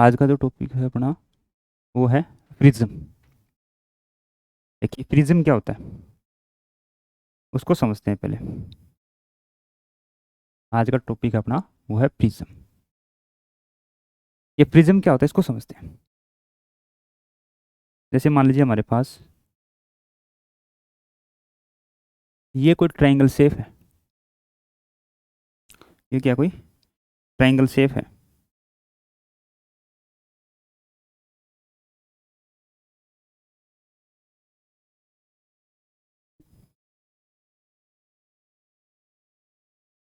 आज का जो टॉपिक है अपना वो है प्रिज्म। देखिए प्रिज्म क्या होता है उसको समझते हैं पहले। आज का टॉपिक अपना वो है प्रिज्म। ये प्रिज्म क्या होता है इसको समझते हैं। जैसे मान लीजिए हमारे पास ये कोई ट्रायंगल शेप है। ये क्या कोई ट्रायंगल शेप है।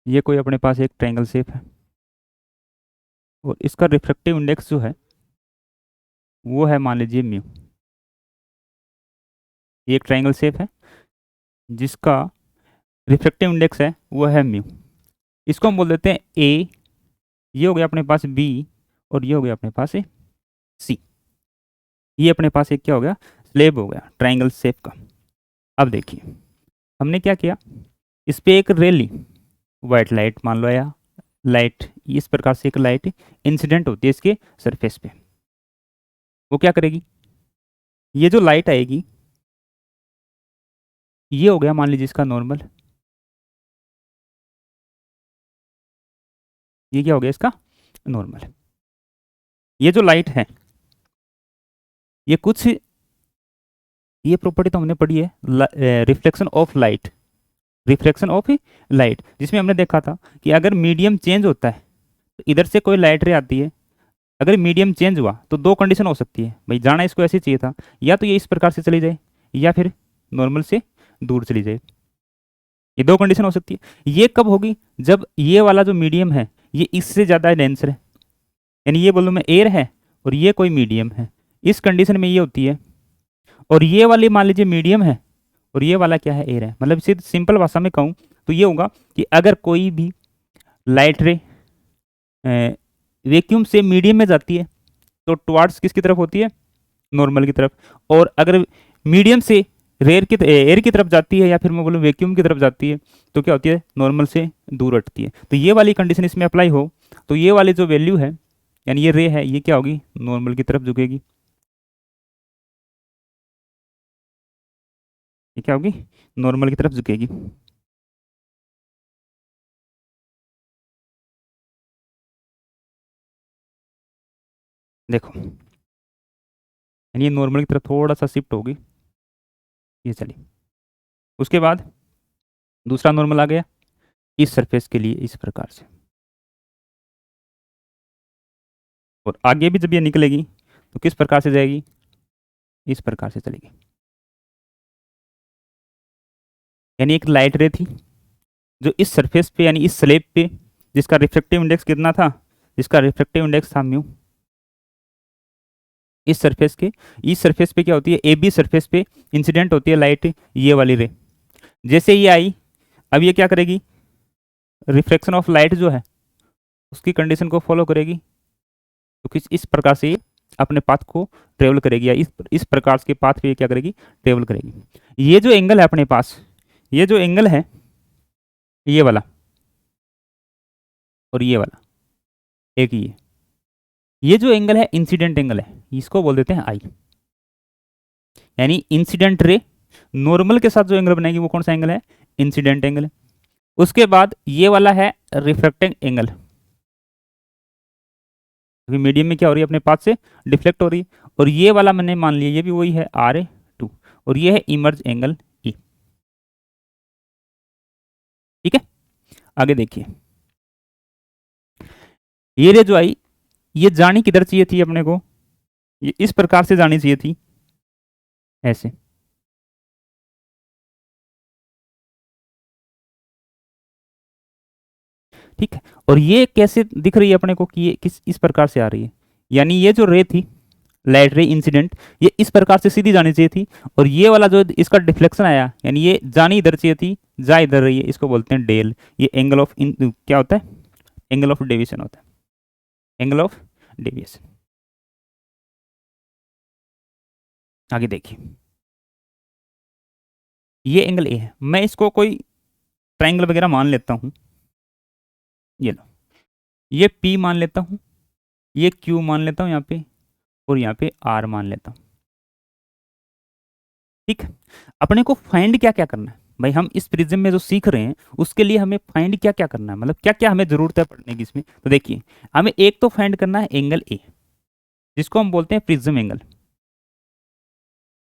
ये कोई अपने पास एक ट्रायंगल शेप है और इसका रिफ्रैक्टिव इंडेक्स जो है वो है मान लीजिए म्यू। ये एक ट्रायंगल शेप है जिसका रिफ्रैक्टिव इंडेक्स है वो है म्यू। इसको हम बोल देते हैं ए। ये हो गया अपने पास बी और ये हो गया अपने पास सी। ये अपने पास एक क्या हो गया स्लेब हो गया ट्रायंगल शेप का। अब देखिए हमने क्या किया इस पे एक रे ली वाइट लाइट मान लो या लाइट। इस प्रकार से एक लाइट इंसिडेंट होती है इसके सरफेस पे। वो क्या करेगी ये जो लाइट आएगी ये हो गया मान लीजिए इसका नॉर्मल। ये क्या हो गया इसका नॉर्मल। ये जो लाइट है ये कुछ ये प्रॉपर्टी तो हमने पढ़ी है reflection of light. Reflection of light जिसमें हमने देखा था कि अगर मीडियम चेंज होता है तो इधर से कोई लाइट रे आती है। अगर मीडियम चेंज हुआ तो दो कंडीशन हो सकती है भाई जाना इसको ऐसे चाहिए था या तो ये इस प्रकार से चली जाए या फिर नॉर्मल से दूर चली जाए। ये दो कंडीशन हो सकती है। ये कब होगी जब ये वाला जो मीडियम है ये इससे ज़्यादा डेंसर है। यानी ये बोलूँ मैं एयर है और ये कोई मीडियम है। इस कंडीशन में ये होती है और ये वाली मान लीजिए मीडियम है और ये वाला क्या है एयर है। मतलब इसे सिंपल भाषा में कहूँ तो ये होगा कि अगर कोई भी लाइट रे वैक्यूम से मीडियम में जाती है तो टुवार्ड्स किसकी तरफ होती है नॉर्मल की तरफ। और अगर मीडियम से रेयर की एयर की तरफ जाती है या फिर मैं बोलूँ वैक्यूम की तरफ जाती है तो क्या होती है नॉर्मल से दूर हटती है। तो ये वाली कंडीशन इसमें अप्लाई हो तो ये वाली जो वैल्यू है यानी ये रे है ये क्या होगी नॉर्मल की तरफ झुकेगी। ये क्या होगी नॉर्मल की तरफ झुकेगी। देखो यानी ये नॉर्मल की तरफ थोड़ा सा शिफ्ट होगी। ये चलिए उसके बाद दूसरा नॉर्मल आ गया इस सरफेस के लिए इस प्रकार से। और आगे भी जब ये निकलेगी तो किस प्रकार से जाएगी इस प्रकार से चलेगी। यानी एक लाइट रे थी जो इस सरफेस पे यानी इस स्लेब पे जिसका रिफ्रैक्टिव इंडेक्स कितना था जिसका रिफ्रैक्टिव इंडेक्स था म्यू। इस सरफेस पे क्या होती है ए बी सरफेस पे इंसिडेंट होती है लाइट ये वाली रे। जैसे ये आई अब ये क्या करेगी रिफ्लेक्शन ऑफ लाइट जो है उसकी कंडीशन को फॉलो करेगी तो किस इस प्रकार से ये अपने पाथ को ट्रेवल करेगी या इस प्रकार के पाथ पे ये क्या करेगी ट्रेवल करेगी। ये जो एंगल है अपने पास ये जो एंगल है ये वाला और ये वाला एक ये जो एंगल है इंसिडेंट एंगल है इसको बोल देते हैं आई। यानी इंसिडेंट रे नॉर्मल के साथ जो एंगल बनाएगी वो कौन सा एंगल है इंसिडेंट एंगल है। उसके बाद ये वाला है रिफ्लेक्टिंग एंगल क्योंकि मीडियम में क्या हो रही है अपने पास से डिफ्लेक्ट हो रही है। और ये वाला मैंने मान लिया ये भी वही है RA2 और ये है इमर्ज एंगल E। ठीक है आगे देखिए ये रे जो आई ये जानी किधर चाहिए थी अपने को ये इस प्रकार से जानी चाहिए थी ऐसे। ठीक है और ये कैसे दिख रही है अपने को कि ये किस इस प्रकार से आ रही है। यानी ये जो रे थी लाइट रे इंसिडेंट ये इस प्रकार से सीधी जानी चाहिए थी और ये वाला जो इसका डिफ्लेक्शन आया यानी ये जानी इधर चाहिए थी जा इधर रही है इसको बोलते हैं डेल। ये एंगल ऑफ क्या होता है एंगल ऑफ डेविएशन होता है एंगल ऑफ डेविएशन। आगे देखिए ये एंगल ए है मैं इसको कोई ट्राइंगल वगैरह मान लेता हूँ। ये लो ये P मान लेता हूँ ये Q मान लेता हूँ यहाँ पे, और यहाँ पे R मान लेता हूँ। ठीक है, अपने को फाइंड क्या क्या करना है भाई, हम इस प्रिज्म में जो सीख रहे हैं उसके लिए हमें फाइंड क्या क्या करना है, मतलब क्या क्या हमें जरूरत है पढ़ने की इसमें। तो देखिए, हमें एक तो फाइंड करना है एंगल ए, जिसको हम बोलते हैं प्रिज्म एंगल।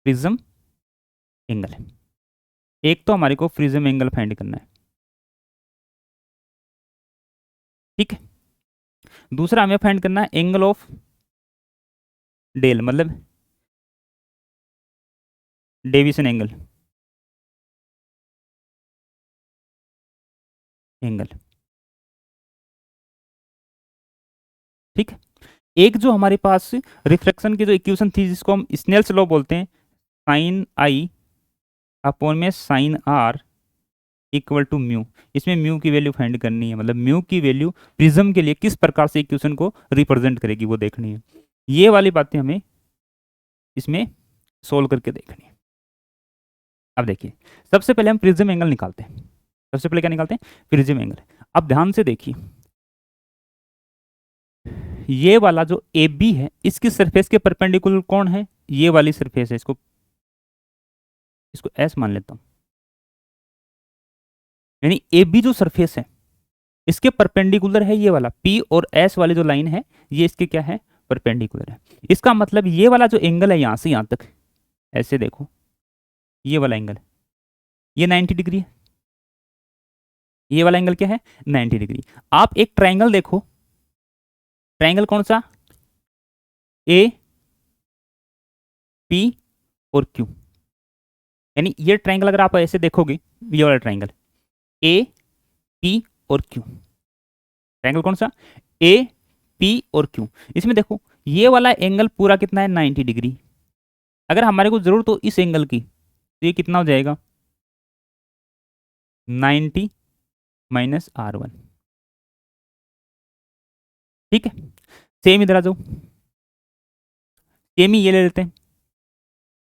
प्रिज्म एंगल, एक तो हमारे को प्रिज्म एंगल फाइंड करना है। ठीक है, दूसरा हमें फाइंड करना है एंगल ऑफ डेल, मतलब डेविएशन एंगल, एंगल। ठीक है, एक जो हमारे पास रिफ्रैक्शन की जो इक्वेशन थी जिसको हम स्नेल्स लॉ बोलते हैं, साइन आई अपॉन में sine r equal to mu, इसमें म्यू की वैल्यू फाइंड करनी है, मतलब म्यू की वैल्यू प्रिज्म के लिए किस प्रकार से इक्वेशन को रिप्रेजेंट करेगी वो देखनी है। ये वाली बातें हमें इसमें सोल्व करके देखनी है। अब देखिए, सबसे पहले हम प्रिज्म एंगल निकालते हैं। सबसे पहले क्या निकालते हैं, प्रिज्म एंगल। अब ध्यान से देखिए, ये वाला जो ए बी है इसकी सरफेस के परपेंडिकुलर कौन है, ये वाली सरफेस है, इसको इसको एस मान लेता हूं। यानी ए बी जो सरफेस है इसके परपेंडिकुलर है ये वाला पी, और एस वाली जो लाइन है ये इसके क्या है, परपेंडिकुलर है। इसका मतलब ये वाला जो एंगल है यहां से यहां तक, ऐसे देखो, ये वाला एंगल, ये 90 डिग्री है। ये वाला एंगल क्या है, 90 डिग्री। आप एक ट्राइंगल देखो, ट्राइंगल कौन सा, ए पी और क्यू। यानी ये ट्राइंगल अगर आप ऐसे देखोगे, ये वाला ट्राइंगल ए पी और क्यू, ट्राइंगल कौन सा, ए पी और क्यू। इसमें देखो ये वाला एंगल पूरा कितना है, 90 डिग्री। अगर हमारे को जरूरत हो इस एंगल की तो ये कितना हो जाएगा, 90 माइनस R1। ठीक है, सेम इधर आ जाओ, सेम ही ये ले लेते हैं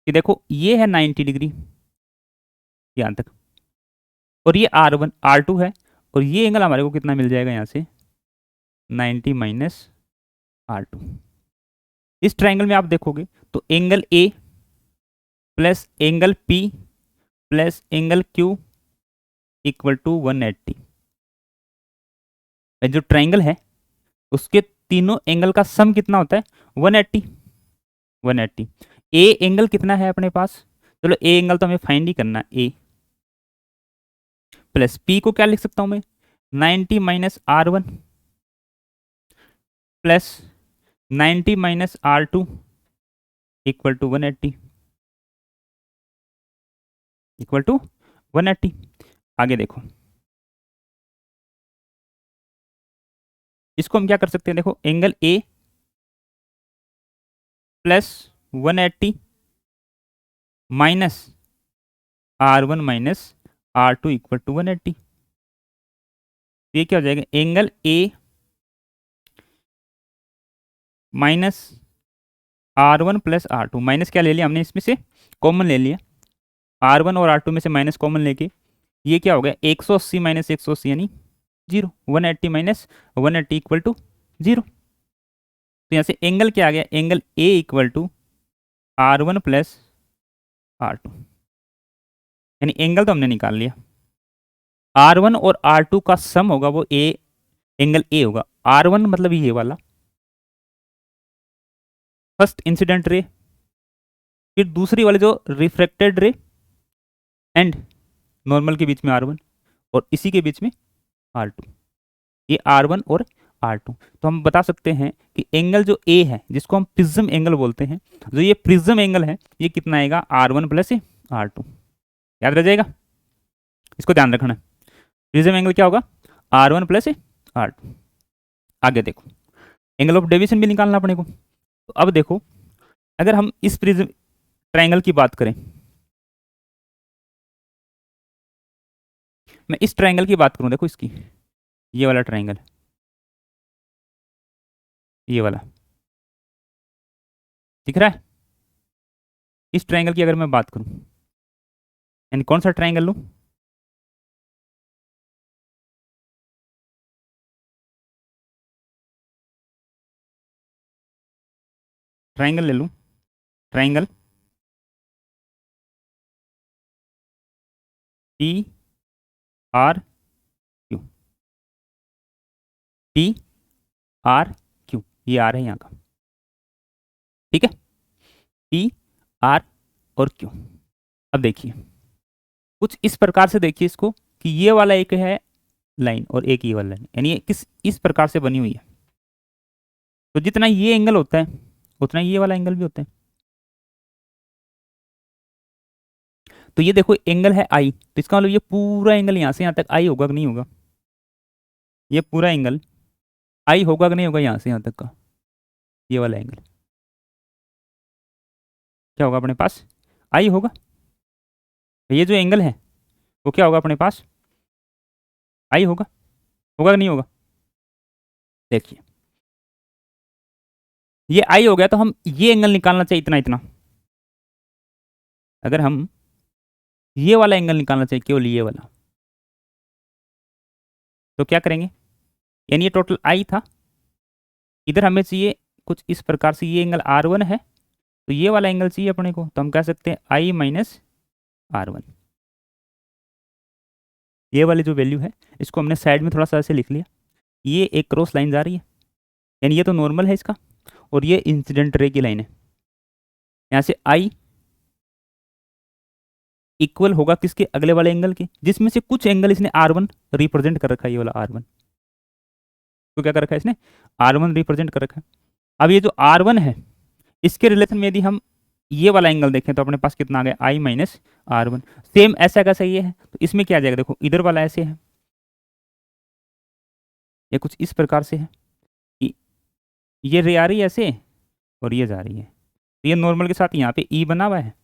कि देखो ये है 90 डिग्री यहां तक, और ये R1 R2 है, और ये एंगल हमारे को कितना मिल जाएगा यहाँ से, 90 माइनस R2। इस ट्राइंगल में आप देखोगे तो angle A plus angle P plus angle Q equal to 180। जो ट्राइंगल है उसके तीनों एंगल का सम कितना होता है, 180। 180। ए एंगल कितना है अपने पास, चलो ए एंगल तो हमें फाइंड ही करना है, ए प्लस पी को क्या लिख सकता हूं मैं, 90 minus R1 plus 90 minus R2 equal to 180, equal to 180। आगे देखो, इसको हम क्या कर सकते हैं, देखो angle A plus 180 minus R1 minus R2 equal to 180। ये क्या हो जाएगा, angle A minus R1 plus R2, minus क्या ले लिया हमने इसमें से, कॉमन ले लिया, R1 और R2 में से माइनस कॉमन लेके ये क्या हो गया, 180 माइनस 180 यानी zero, 180 minus 180 equal to zero. तो यहाँ से एंगल क्या आ गया, angle A equal to R1 plus R2, यानी एंगल तो हमने निकाल लिया। R1 और R2 का सम होगा वो ए, एंगल ए होगा। R1 मतलब ये वाला फर्स्ट इंसिडेंट रे, फिर दूसरी वाली जो रिफ्रेक्टेड रे एंड नॉर्मल के बीच में R1, और इसी के बीच में R2, ये R1 और R2। तो हम बता सकते हैं कि एंगल जो ए है जिसको हम प्रिज्म एंगल बोलते हैं, जो ये प्रिज्म एंगल है ये कितना आएगा, R1 प्लस R2। याद रह जाएगा, इसको ध्यान रखना है। प्रिज्म एंगल क्या होगा, R1 प्लस R2। आगे देखो, एंगल ऑफ डेविएशन भी निकालना अपने को। तो अब देखो, अगर हम इस प्रिज्म ट्राइंगल की बात करें, मैं इस ट्राइंगल की बात करूं, देखो इसकी, ये वाला ट्राइंगल, ये वाला दिख रहा है। इस ट्राइंगल की अगर मैं बात करूं, यानी कौन सा ट्राइंगल लूं, ट्राइंगल ले लूँ, triangle T R Q, T R Q, ये आर है यहाँ का, ठीक है, टी आर और क्यू। अब देखिए कुछ इस प्रकार से देखिए इसको कि ये वाला एक है लाइन और एक ये वाला लाइन, यानी ये किस इस प्रकार से बनी हुई है। तो जितना ये एंगल होता है उतना ये वाला एंगल भी होता है। तो ये देखो एंगल है आई, तो इसका मतलब ये पूरा एंगल यहाँ से यहाँ तक आई होगा कि नहीं होगा, ये पूरा एंगल आई होगा कि नहीं होगा यहाँ से यहाँ तक का, ये वाला एंगल क्या होगा अपने पास, आई होगा। तो ये जो एंगल है वो क्या होगा अपने पास, आई होगा, होगा कि नहीं होगा। देखिए ये आई हो गया, तो हम ये एंगल निकालना चाहिए इतना इतना, अगर हम ये वाला एंगल निकालना चाहिए केवल ये वाला, तो क्या करेंगे, यानी ये टोटल आई था, इधर हमें चाहिए कुछ इस प्रकार से, ये एंगल R1 है, तो ये वाला एंगल चाहिए अपने को, तो हम कह सकते हैं आई माइनस R1। ये वाली जो वैल्यू है इसको हमने साइड में थोड़ा सा ऐसे लिख लिया, ये एक क्रॉस लाइन जा रही है, यानी ये तो नॉर्मल है इसका, और ये इंसिडेंट रे की लाइन है। यहाँ से आई इक्वल होगा किसके, अगले वाले एंगल के, जिसमें से कुछ एंगल इसने R1 रिप्रेजेंट कर रखा है, ये वाला R1 तो क्या कर रखा है इसने, R1 रिप्रेजेंट कर रखा है। अब ये जो R1 है इसके रिलेशन में यदि हम ये वाला एंगल देखें तो अपने पास कितना आ गया, आई माइनस R1। सेम ऐसा कैसा ये है, तो इसमें क्या आ जाएगा, देखो इधर वाला ऐसे है, ये कुछ इस प्रकार से है कि ये रे आ रही है ऐसे और ये जा रही है, तो ये नॉर्मल के साथ यहाँ पे ई बना हुआ है,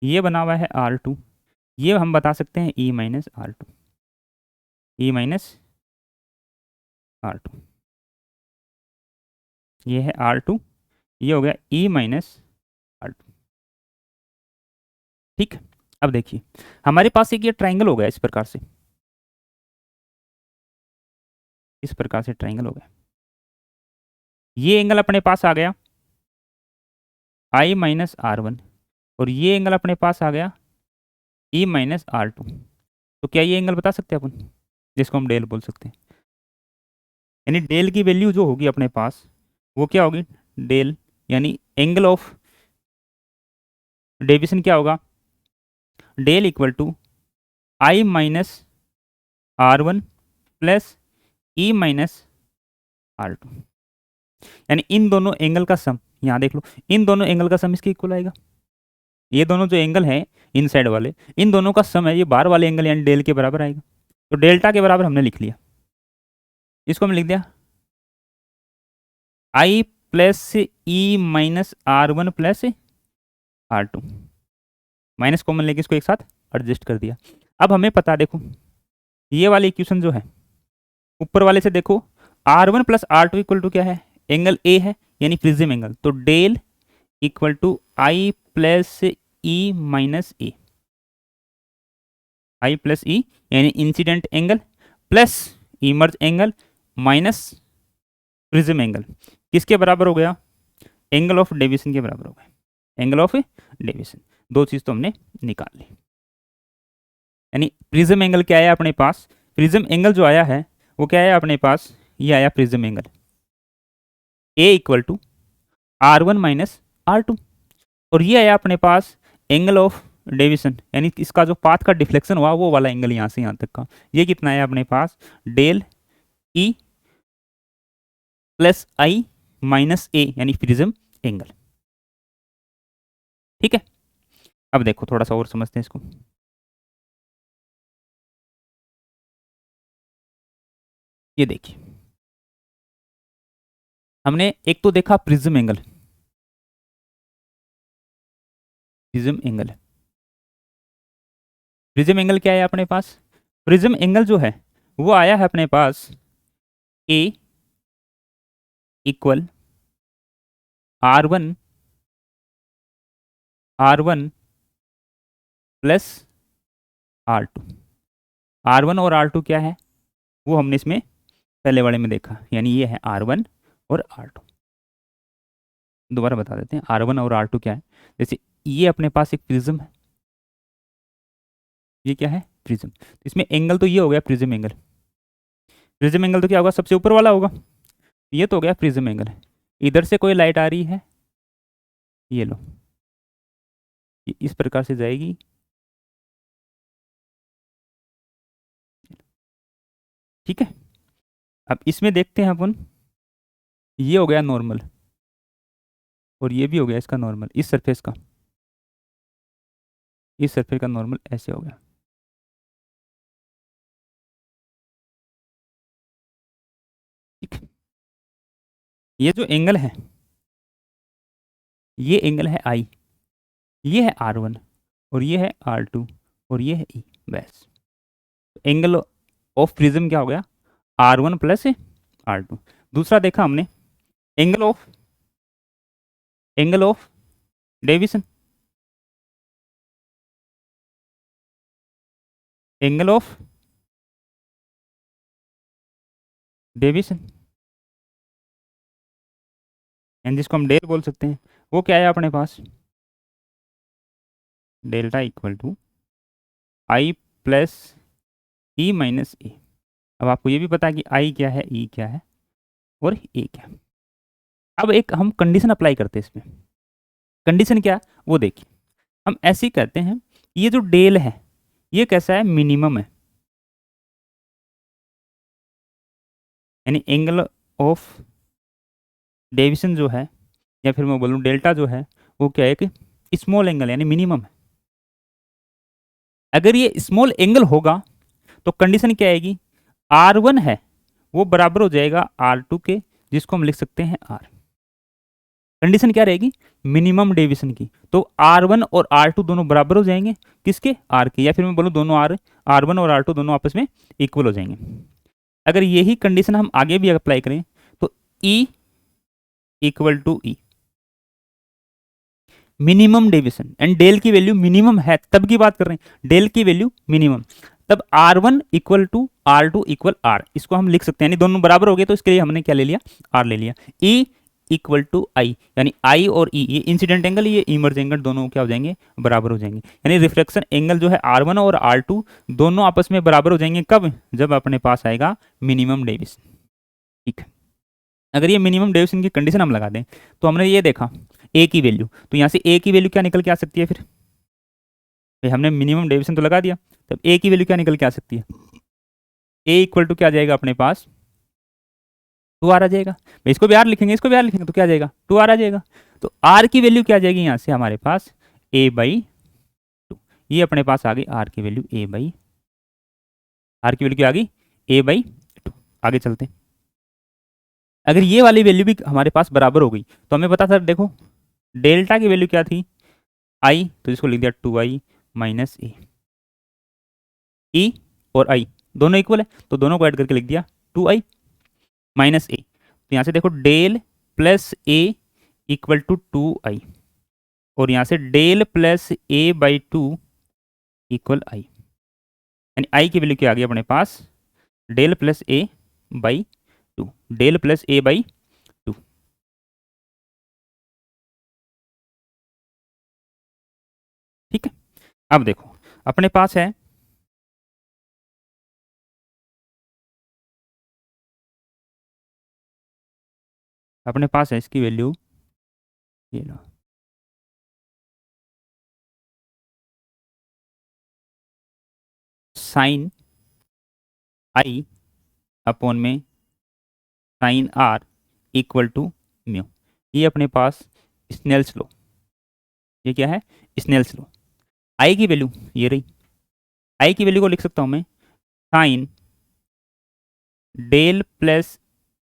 ये बना हुआ है R2, ये हम बता सकते हैं ई माइनस R2, ई माइनस R2, ये है R2, ये हो गया ई माइनस R2, ठीक। अब देखिए हमारे पास एक ये ट्राइंगल हो गया इस प्रकार से, इस प्रकार से ट्राइंगल हो गया, ये एंगल अपने पास आ गया आई माइनस R1, और ये एंगल अपने पास आ गया ई माइनस R2। तो क्या ये एंगल बता सकते हैं अपन, जिसको हम डेल बोल सकते हैं, यानी डेल की वैल्यू जो होगी अपने पास वो क्या होगी, डेल यानी एंगल ऑफ डेविएशन क्या होगा, del equal to i minus R1 plus e minus R2, यानी इन दोनों एंगल का सम, यहाँ देख लो इन दोनों एंगल का सम इसके इक्वल आएगा, ये दोनों जो एंगल हैं इन साइड वाले, इन दोनों का सम है ये बाहर वाले एंगल यानी डेल के बराबर आएगा। तो डेल्टा के बराबर हमने लिख लिया, इसको हमने लिख दिया i plus e minus R1 plus R2, minus common लेके इसको एक साथ एडजस्ट कर दिया। अब हमें पता देखो ये वाली इक्वेशन जो है ऊपर वाले से देखो, R1 plus R2 equal to क्या है, एंगल ए है यानी प्रिज्म एंगल, तो del equal to i plus e minus A, i plus e यानी incident angle plus emerge angle minus prism angle, किसके बराबर हो गया, एंगल ऑफ डेविएशन के बराबर हो गया, एंगल ऑफ डेविएशन। दो चीज तो हमने निकाल ली, यानी प्रिज्म एंगल क्या आया अपने पास, प्रिज्म एंगल जो आया है वो क्या आया अपने पास, ये आया prism angle A equal to R1 minus R2, और ये आया अपने पास एंगल ऑफ डेविएशन, यानी इसका जो पाथ का डिफ्लेक्शन हुआ वो वाला एंगल यहाँ से यहाँ तक का, ये कितना आया अपने पास, del E plus I minus a यानी प्रिज्म एंगल, ठीक है। अब देखो थोड़ा सा और समझते हैं इसको, ये देखिए हमने एक तो देखा prism angle, prism angle, prism angle क्या है अपने पास, प्रिज्म एंगल जो है वो आया है अपने पास a equal R1 plus R2, R1 और R2 क्या है वो हमने इसमें पहले वाले में देखा, यानी ये है R1 और R2। दोबारा बता देते हैं R1 और R2 क्या है। जैसे ये अपने पास एक प्रिज्म है, ये क्या है प्रिज्म, तो इसमें एंगल तो ये हो गया प्रिज्म एंगल। प्रिज्म एंगल तो क्या होगा, सबसे ऊपर वाला होगा, ये तो हो गया प्रिज्म एंगल। इधर से कोई लाइट आ रही है, ये लो, ये इस प्रकार से जाएगी, ठीक है। अब इसमें देखते हैं अपन, ये हो गया नॉर्मल और ये भी हो गया इसका नॉर्मल, इस सरफेस का, इस सरफेस का नॉर्मल ऐसे हो गया, ठीक है। ये जो एंगल है, ये एंगल है आई, ये है R1 और ये है R2 और ये है ई, बस एंगल ऑफ प्रिज्म क्या हो गया R1 प्लस R2। दूसरा देखा हमने angle of deviation, angle of deviation and जिसको हम डेल बोल सकते हैं, वो क्या है अपने पास, delta equal to i plus e minus ए। अब आपको ये भी पता है कि आई क्या है, ई क्या है और ए क्या है। अब एक हम कंडीशन अप्लाई करते हैं इसमें, कंडीशन क्या है वो देखिए। हम ऐसे ही कहते हैं, ये जो डेल है ये कैसा है, मिनिमम है, यानी एंगल ऑफ डेविएशन जो है, या फिर मैं बोलूँ डेल्टा जो है, वो क्या है कि स्मॉल एंगल यानी मिनिमम है। अगर ये स्मॉल एंगल होगा तो कंडीशन क्या आएगी, R1 है वो बराबर हो जाएगा R2 के, जिसको हम लिख सकते हैं R। कंडीशन क्या रहेगी, मिनिमम डेविएशन की, तो R1 और R2 दोनों बराबर हो जाएंगे किसके, R के, या फिर मैं बोलूँ दोनों R1 और R2 दोनों आपस में इक्वल हो जाएंगे। अगर यही कंडीशन हम आगे भी अप्लाई करें तो E equal to e, minimum deviation, and del की वैल्यू मिनिमम है तब की बात कर रहे हैं, डेल की वैल्यू मिनिमम, तब R1 equal to R2 equal R, इसको हम लिख सकते हैं, यानी दोनों बराबर हो गए तो इसके लिए हमने क्या ले लिया, R ले लिया। E इक्वल टू आई, यानी आई और ई, ये इंसिडेंट एंगल ये इमर्ज एंगल दोनों क्या हो जाएंगे, बराबर हो जाएंगे, यानी रिफ्लेक्शन एंगल जो है R1 और R2 दोनों आपस में बराबर हो जाएंगे, कब, जब अपने पास आएगा मिनिमम डेविएशन, ठीक है। अगर ये मिनिमम डेविएशन की कंडीशन हम लगा दें तो हमने ये देखा ए की वैल्यू, तो यहाँ से ए की वैल्यू क्या निकल के आ सकती है, फिर भाई हमने मिनिमम डेविएशन तो लगा दिया, तब ए की वैल्यू क्या निकल के आ सकती है, ए इक्वल टू क्या आ जाएगा अपने पास, 2R आ जाएगा। भाई इसको भी आर लिखेंगे, इसको भी आर लिखेंगे तो क्या आ जाएगा, 2R आ जाएगा। तो आर की वैल्यू क्या आ जाएगी यहाँ से हमारे पास, A/2, ये अपने पास आ गई आर की वैल्यू A/, आर की वैल्यू क्या आ गई, A/2। आगे चलते हैं, अगर ये वाली वैल्यू भी हमारे पास बराबर हो गई तो हमें पता था, देखो डेल्टा की वैल्यू क्या थी, आई, तो इसको लिख दिया 2I माइनस ए, ई और आई दोनों इक्वल है तो दोनों को ऐड करके लिख दिया 2I माइनस ए। तो यहाँ से देखो del plus A equal to 2I, और यहाँ से डेल प्लस A/2 इक्वल आई, यानी आई की वैल्यू क्या आ गई अपने पास, del plus A/2, del plus A/2, ठीक है। अब देखो अपने पास है, अपने पास है इसकी वैल्यू, ये लो, साइन आई अपॉन में sine r equal to mu, ये अपने पास स्नेल्स लॉ, ये क्या है, स्नेल्स लॉ। आई की वैल्यू ये रही, आई की वैल्यू को लिख सकता हूं मैं sine del plus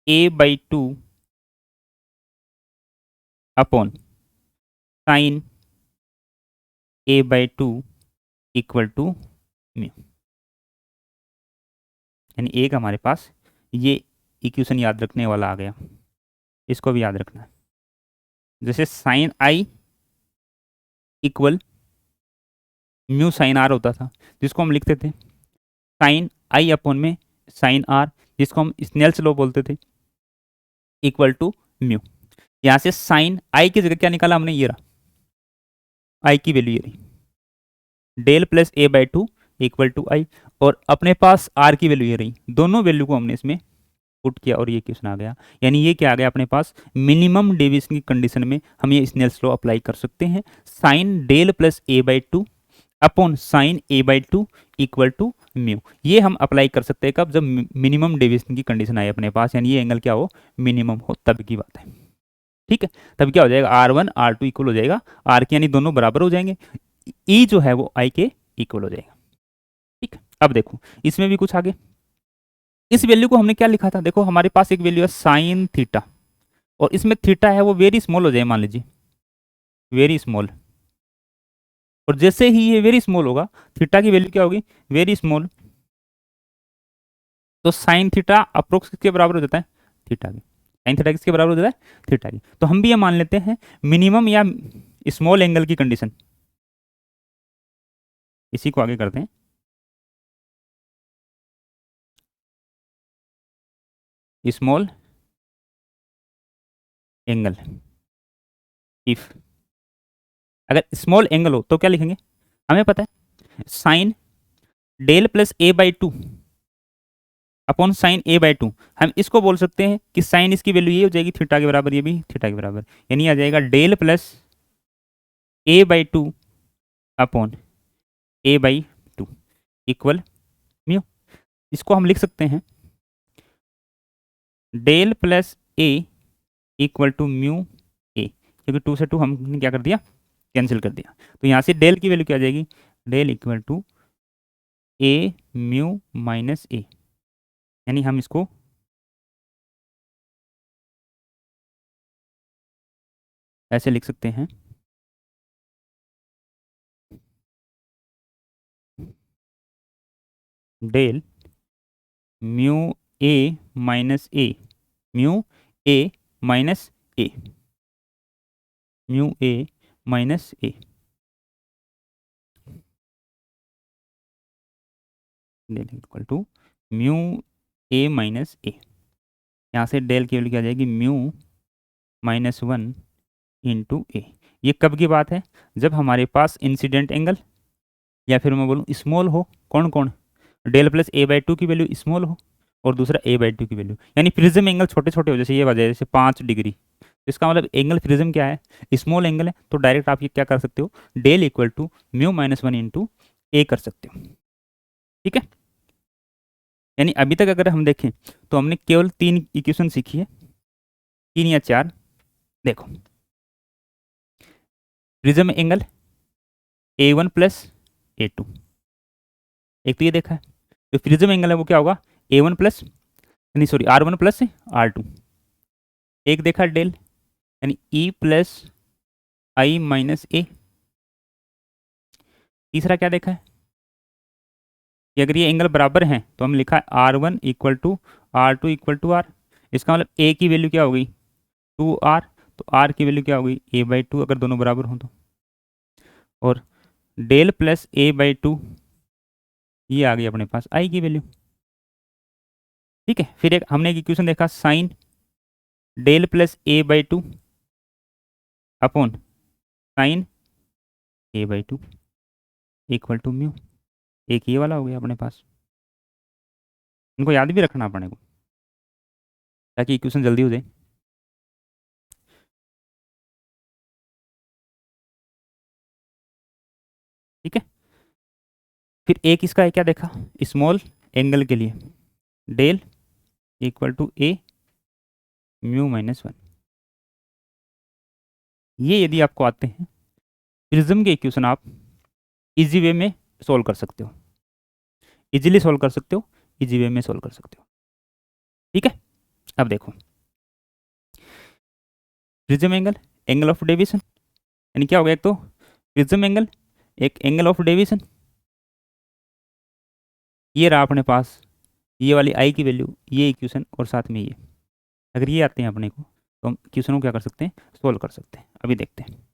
A/2 upon sine A/2 equal to mu, यानी एक हमारे पास ये इक्वेशन याद रखने वाला आ गया, इसको भी याद रखना है। जैसे sine i equal mu sine r होता था, जिसको हम लिखते थे साइन आई अपॉन में साइन आर, जिसको हम स्नेल्स लॉ बोलते थे, इक्वल टू म्यू। यहाँ से साइन आई की जगह क्या निकाला हमने, ये रहा आई की वैल्यू ये रही, del plus A by two equal to i, और अपने पास आर की वैल्यू ये रही। दोनों वैल्यू को हमने इसमें पुट किया और ये क्वेश्चन आ गया। यानी ये क्या आ गया अपने पास, मिनिमम डेविएशन की कंडीशन में हम ये स्नेल्स लॉ अप्लाई कर सकते हैं। Sine del plus A by two upon sine A by two equal to mu, ये हम अप्लाई कर सकते हैं कब, जब मिनिमम डेविएशन की कंडीशन आए अपने पास, यानी ये एंगल क्या हो, मिनिमम हो, तब की बात है। ठीक है, तब क्या हो जाएगा, R1 R2 इक्वल हो जाएगा आर के, यानी दोनों बराबर हो जाएंगे, ई जो है वो आई के इक्वल हो जाएगा। ठीक है, अब देखो इसमें भी कुछ आगे, इस वैल्यू को हमने क्या लिखा था, देखो हमारे पास एक वैल्यू है साइन थीटा, और इसमें थीटा है वो वेरी स्मॉल हो जाए, मान लीजिए वेरी स्मॉल, और जैसे ही ये वेरी स्मॉल होगा, थीटा की वैल्यू क्या होगी, वेरी स्मॉल, तो साइन थीटा अप्रोक्स किसके बराबर हो जाता है, थीटा की। साइन थीटा किसके बराबर हो जाता है, थीटा की। तो हम भी ये मान लेते हैं मिनिमम या स्मॉल एंगल की कंडीशन, इसी को आगे करते हैं, स्मॉल एंगल, इफ अगर स्मॉल एंगल हो तो क्या लिखेंगे, हमें पता है sine del plus A by two upon sine A by two, हम इसको बोल सकते हैं कि साइन इसकी वैल्यू ये हो जाएगी थीटा के बराबर, ये भी थीटा के बराबर, यानी आ जाएगा del plus A by two upon a by two equal mu. इसको हम लिख सकते हैं del plus A equal to mu a, क्योंकि टू से टू हमने क्या कर दिया, कैंसिल कर दिया, तो यहाँ से डेल की वैल्यू क्या आ जाएगी, del equal to A mu minus a, यानी हम इसको ऐसे लिख सकते हैं, del mu a minus a, mu a minus a, mu a minus A, del equal to mu a minus a, यहाँ से डेल की वैल्यू क्या आ जाएगी, mu minus one into a. ये कब की बात है, जब हमारे पास इंसिडेंट एंगल, या फिर मैं बोलूँ स्मॉल हो, कौन कौन, del plus A by two की वैल्यू स्मॉल हो, और दूसरा ए बाई टू की वैल्यू, यानी प्रिज्म एंगल छोटे छोटे हो, जैसे ये वजह जैसे 5 डिग्री, तो इसका मतलब एंगल प्रिज्म क्या है, स्मॉल एंगल है, तो डायरेक्ट आप ये क्या कर सकते हो, del equal to mu minus one into a कर सकते हो। ठीक है, यानी अभी तक अगर हम देखें तो हमने केवल 3 इक्वेशन सीखी है, 3 या 4। देखो prism angle A1 plus A2, एक तो ये देखा है, जो प्रिज्म एंगल है वो क्या होगा, A1 प्लस, नहीं सॉरी R1 प्लस R2, एक देखा डेल, यानी E प्लस आई माइनस ए, तीसरा क्या देखा है कि अगर ये एंगल बराबर हैं तो हम लिखा है R1 equal to R2 equal to r, इसका मतलब ए की वैल्यू क्या होगी 2R, तो आर की वैल्यू क्या होगी ए बाई टू, अगर दोनों बराबर हों तो, और del plus A by two, ये आ गई अपने पास आई की वैल्यू। ठीक है, फिर एक हमने एक इक्वेशन देखा sine del plus A by two upon sine A by two equal to mu, एक ये वाला हो गया अपने पास, इनको याद भी रखना अपने को ताकि इक्वेशन जल्दी हो जाए। ठीक है, फिर एक इसका है क्या देखा, स्मॉल एंगल के लिए del equal to A mu minus one, ये यदि आपको आते हैं प्रिज्म के इक्वेशन आप इजी वे में सोल्व कर सकते हो, इजीली सोल्व कर सकते हो, इजी वे में सोल्व कर सकते हो। ठीक है, अब देखो prism angle, angle of deviation, यानी क्या हो गया, एक तो प्रिज्म एंगल, एक एंगल ऑफ डेविएशन, ये रहा अपने पास ये वाली आई की वैल्यू, ये इक्वेशन, और साथ में ये, अगर ये आते हैं अपने को तो हम इक्वेशन को क्या कर सकते हैं, सोल्व कर सकते हैं। अभी देखते हैं,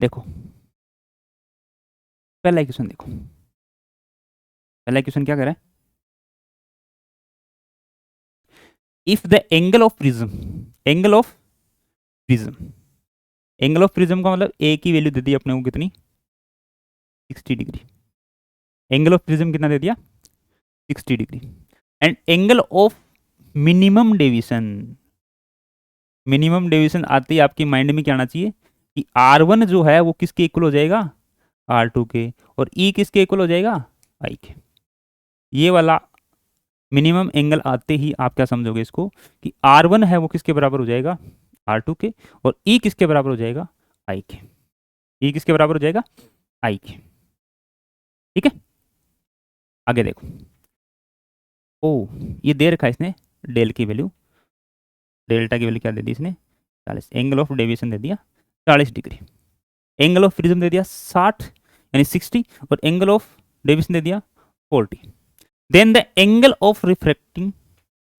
देखो पहला इक्वेशन देखो, पहला इक्वेशन क्या कह रहा है, if the angle of prism, angle of prism, angle of prism का मतलब ए की वैल्यू दे दी अपने को कितनी, 60 डिग्री। एंगल ऑफ प्रिज्म कितना दे दिया, 60 degree. And angle of minimum deviation, minimum deviation आते ही आपकी माइंड में क्या आना चाहिए कि R1 जो है वो किसके इक्वल हो जाएगा, R2 के, और E किसके इक्वल हो जाएगा, I के। ये वाला मिनिमम एंगल आते ही आप क्या समझोगे इसको कि R1 है वो किसके बराबर हो जाएगा, R2 के, और E किसके बराबर हो जाएगा, I के। E किसके बराबर हो जाएगा, I के। ठीक है, आगे देखो। ओ ये दे रखा है इसने डेल की वैल्यू, डेल्टा की वैल्यू क्या दे दी इसने, 40। एंगल ऑफ डेविएशन दे दिया 40 डिग्री। एंगल ऑफ प्रिज्म दे दिया 60 यानी 60, और एंगल ऑफ डेविएशन दे दिया 40। Then the angle of refracting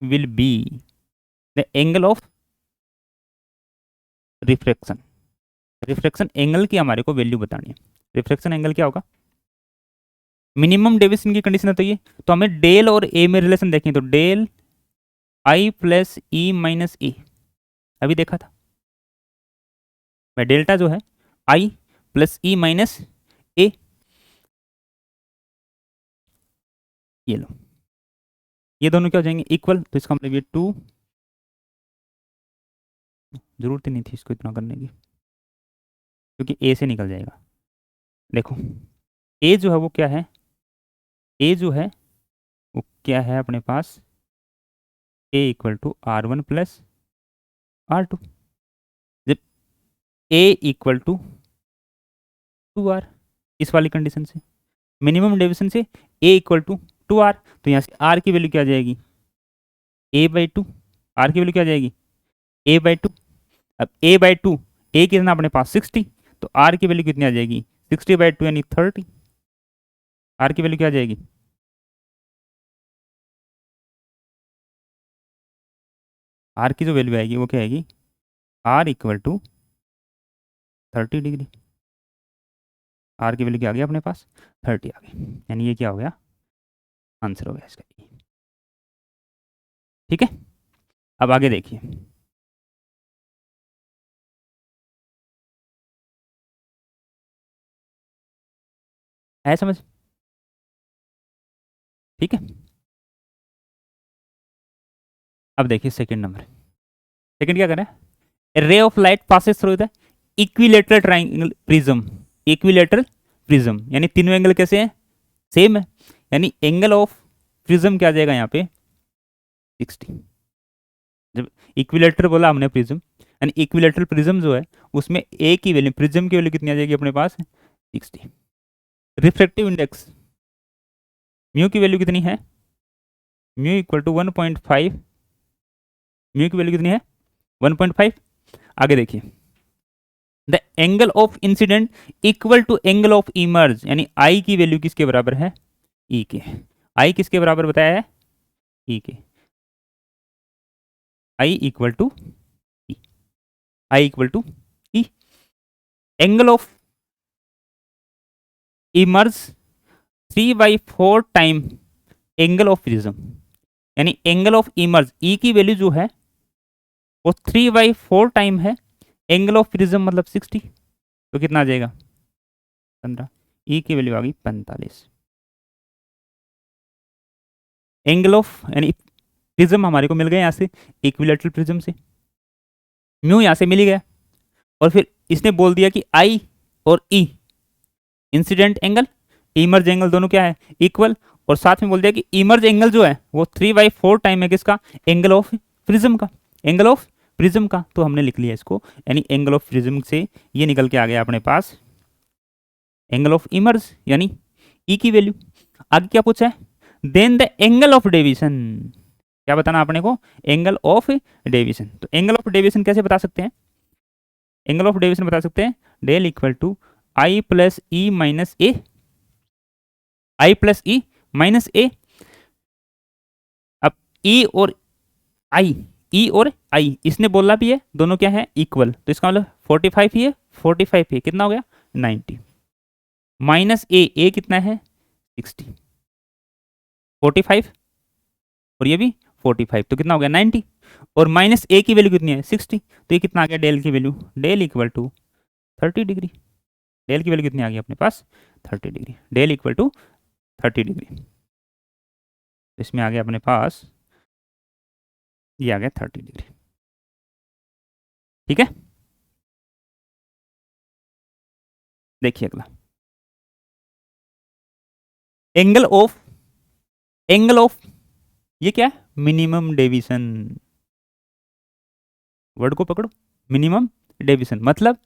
will be, the angle of refraction, refraction angle की हमारे को वैल्यू बतानी है। रिफ्रैक्शन एंगल क्या होगा, मिनिमम डेविएशन की कंडीशन है तो ये, तो हमें डेल और ए में रिलेशन देखें तो del i plus e minus a, अभी देखा था मैं, डेल्टा जो है आई प्लस ई माइनस ए, ये लो, ये दोनों क्या हो जाएंगे, इक्वल। तो इसका मतलब ये 2, जरूरत ही नहीं थी इसको इतना करने की क्योंकि ए से निकल जाएगा। देखो ए जो है वो क्या है, ए जो है वो क्या है अपने पास, a equal to R1 plus R2, जब ए इक्वल टू 2R, इस वाली कंडीशन से, मिनिमम डेविएशन से ए इक्वल टू 2R, तो यहाँ से R की वैल्यू क्या आ जाएगी, A/2, R की वैल्यू क्या आ जाएगी, A/2। अब A/2, ए कितना अपने पास 60, तो R की वैल्यू कितनी आ जाएगी, 60/2 यानी 30। R की वैल्यू क्या आ जाएगी, R की जो वैल्यू आएगी वो क्या आएगी, R equal to 30 degree. R की वैल्यू क्या आ गई अपने पास, 30 आ गई, यानी ये क्या हो गया, आंसर हो गया इसका। ठीक है, अब आगे देखिए। है समझ, ठीक है। अब देखिए सेकंड नंबर, सेकंड क्या करें, रे of light passes through the equilateral triangle prism, equilateral prism यानी तीनों एंगल कैसे हैं, सेम है, यानी एंगल ऑफ प्रिज्म क्या आ जाएगा यहाँ पे 60। जब इक्विलेटर बोला हमने प्रिज्म, यानी इक्विलेटरल प्रिज्म जो है उसमें ए की वैल्यू, प्रिज्म की वैल्यू कितनी आ जाएगी अपने पास 60। रिफ्रैक्टिव इंडेक्स म्यू की वैल्यू कितनी है, म्यू इक्वल टू 1.5, म्यू की वैल्यू कितनी है 1.5। आगे देखिए, the angle of incident equal to angle of emerge, यानी आई की वैल्यू किसके बराबर है, ई के। आई किसके बराबर बताया है, ई के। I equal to e, i equal to e. Angle of emerge 3/4 time angle of prism, यानी एंगल ऑफ इमर्ज ई की वैल्यू जो है वो 3/4 टाइम है एंगल ऑफ प्रिज्म मतलब 60, तो कितना आ जाएगा 15। ई की वैल्यू आ गई 45। एंगल ऑफ यानी प्रिज्म हमारे को मिल गया यहाँ से इक्विलेटरल प्रिज्म से, म्यू यहाँ से मिल ही गया, और फिर इसने बोल दिया कि आई और ई इंसिडेंट एंगल इमर्ज एंगल दोनों क्या है इक्वल, और साथ में बोल दिया कि इमर्ज एंगल जो है वो 3/4 टाइम है किसका, एंगल ऑफ प्रिज्म का, एंगल ऑफ प्रिज्म का। तो हमने लिख लिया इसको, यानी एंगल ऑफ प्रिज्म से ये निकल के आ गया अपने पास एंगल ऑफ इमर्ज यानी ई की वैल्यू। आगे क्या पूछा है, then the angle of deviation, क्या बताना आपने को, एंगल ऑफ डेविएशन। तो एंगल ऑफ डेविएशन कैसे बता सकते हैं, एंगल ऑफ डेविएशन बता सकते हैं del equal to i plus e minus A, i plus e minus ए। अब ई और आई, ई और आई इसने बोला भी है दोनों क्या है इक्वल, तो इसका मतलब 45 ही है, 45 ही है, कितना हो गया 90, माइनस ए कितना है 60, 45 और ये भी 45, तो कितना हो गया 90। और माइनस ए की वैल्यू कितनी है 60, तो ये कितना आ गया डेल की value, del equal to 30 degree. Del की वैल्यू कितनी आ गई अपने पास 30 degree, del equal to 30 degree. इसमें आ गया अपने पास, ये आ गया 30 डिग्री। ठीक है, देखिए अगला, एंगल ऑफ, एंगल ऑफ, ये क्या है, मिनिमम डेविएशन। वर्ड को पकड़ो, मिनिमम डेविएशन मतलब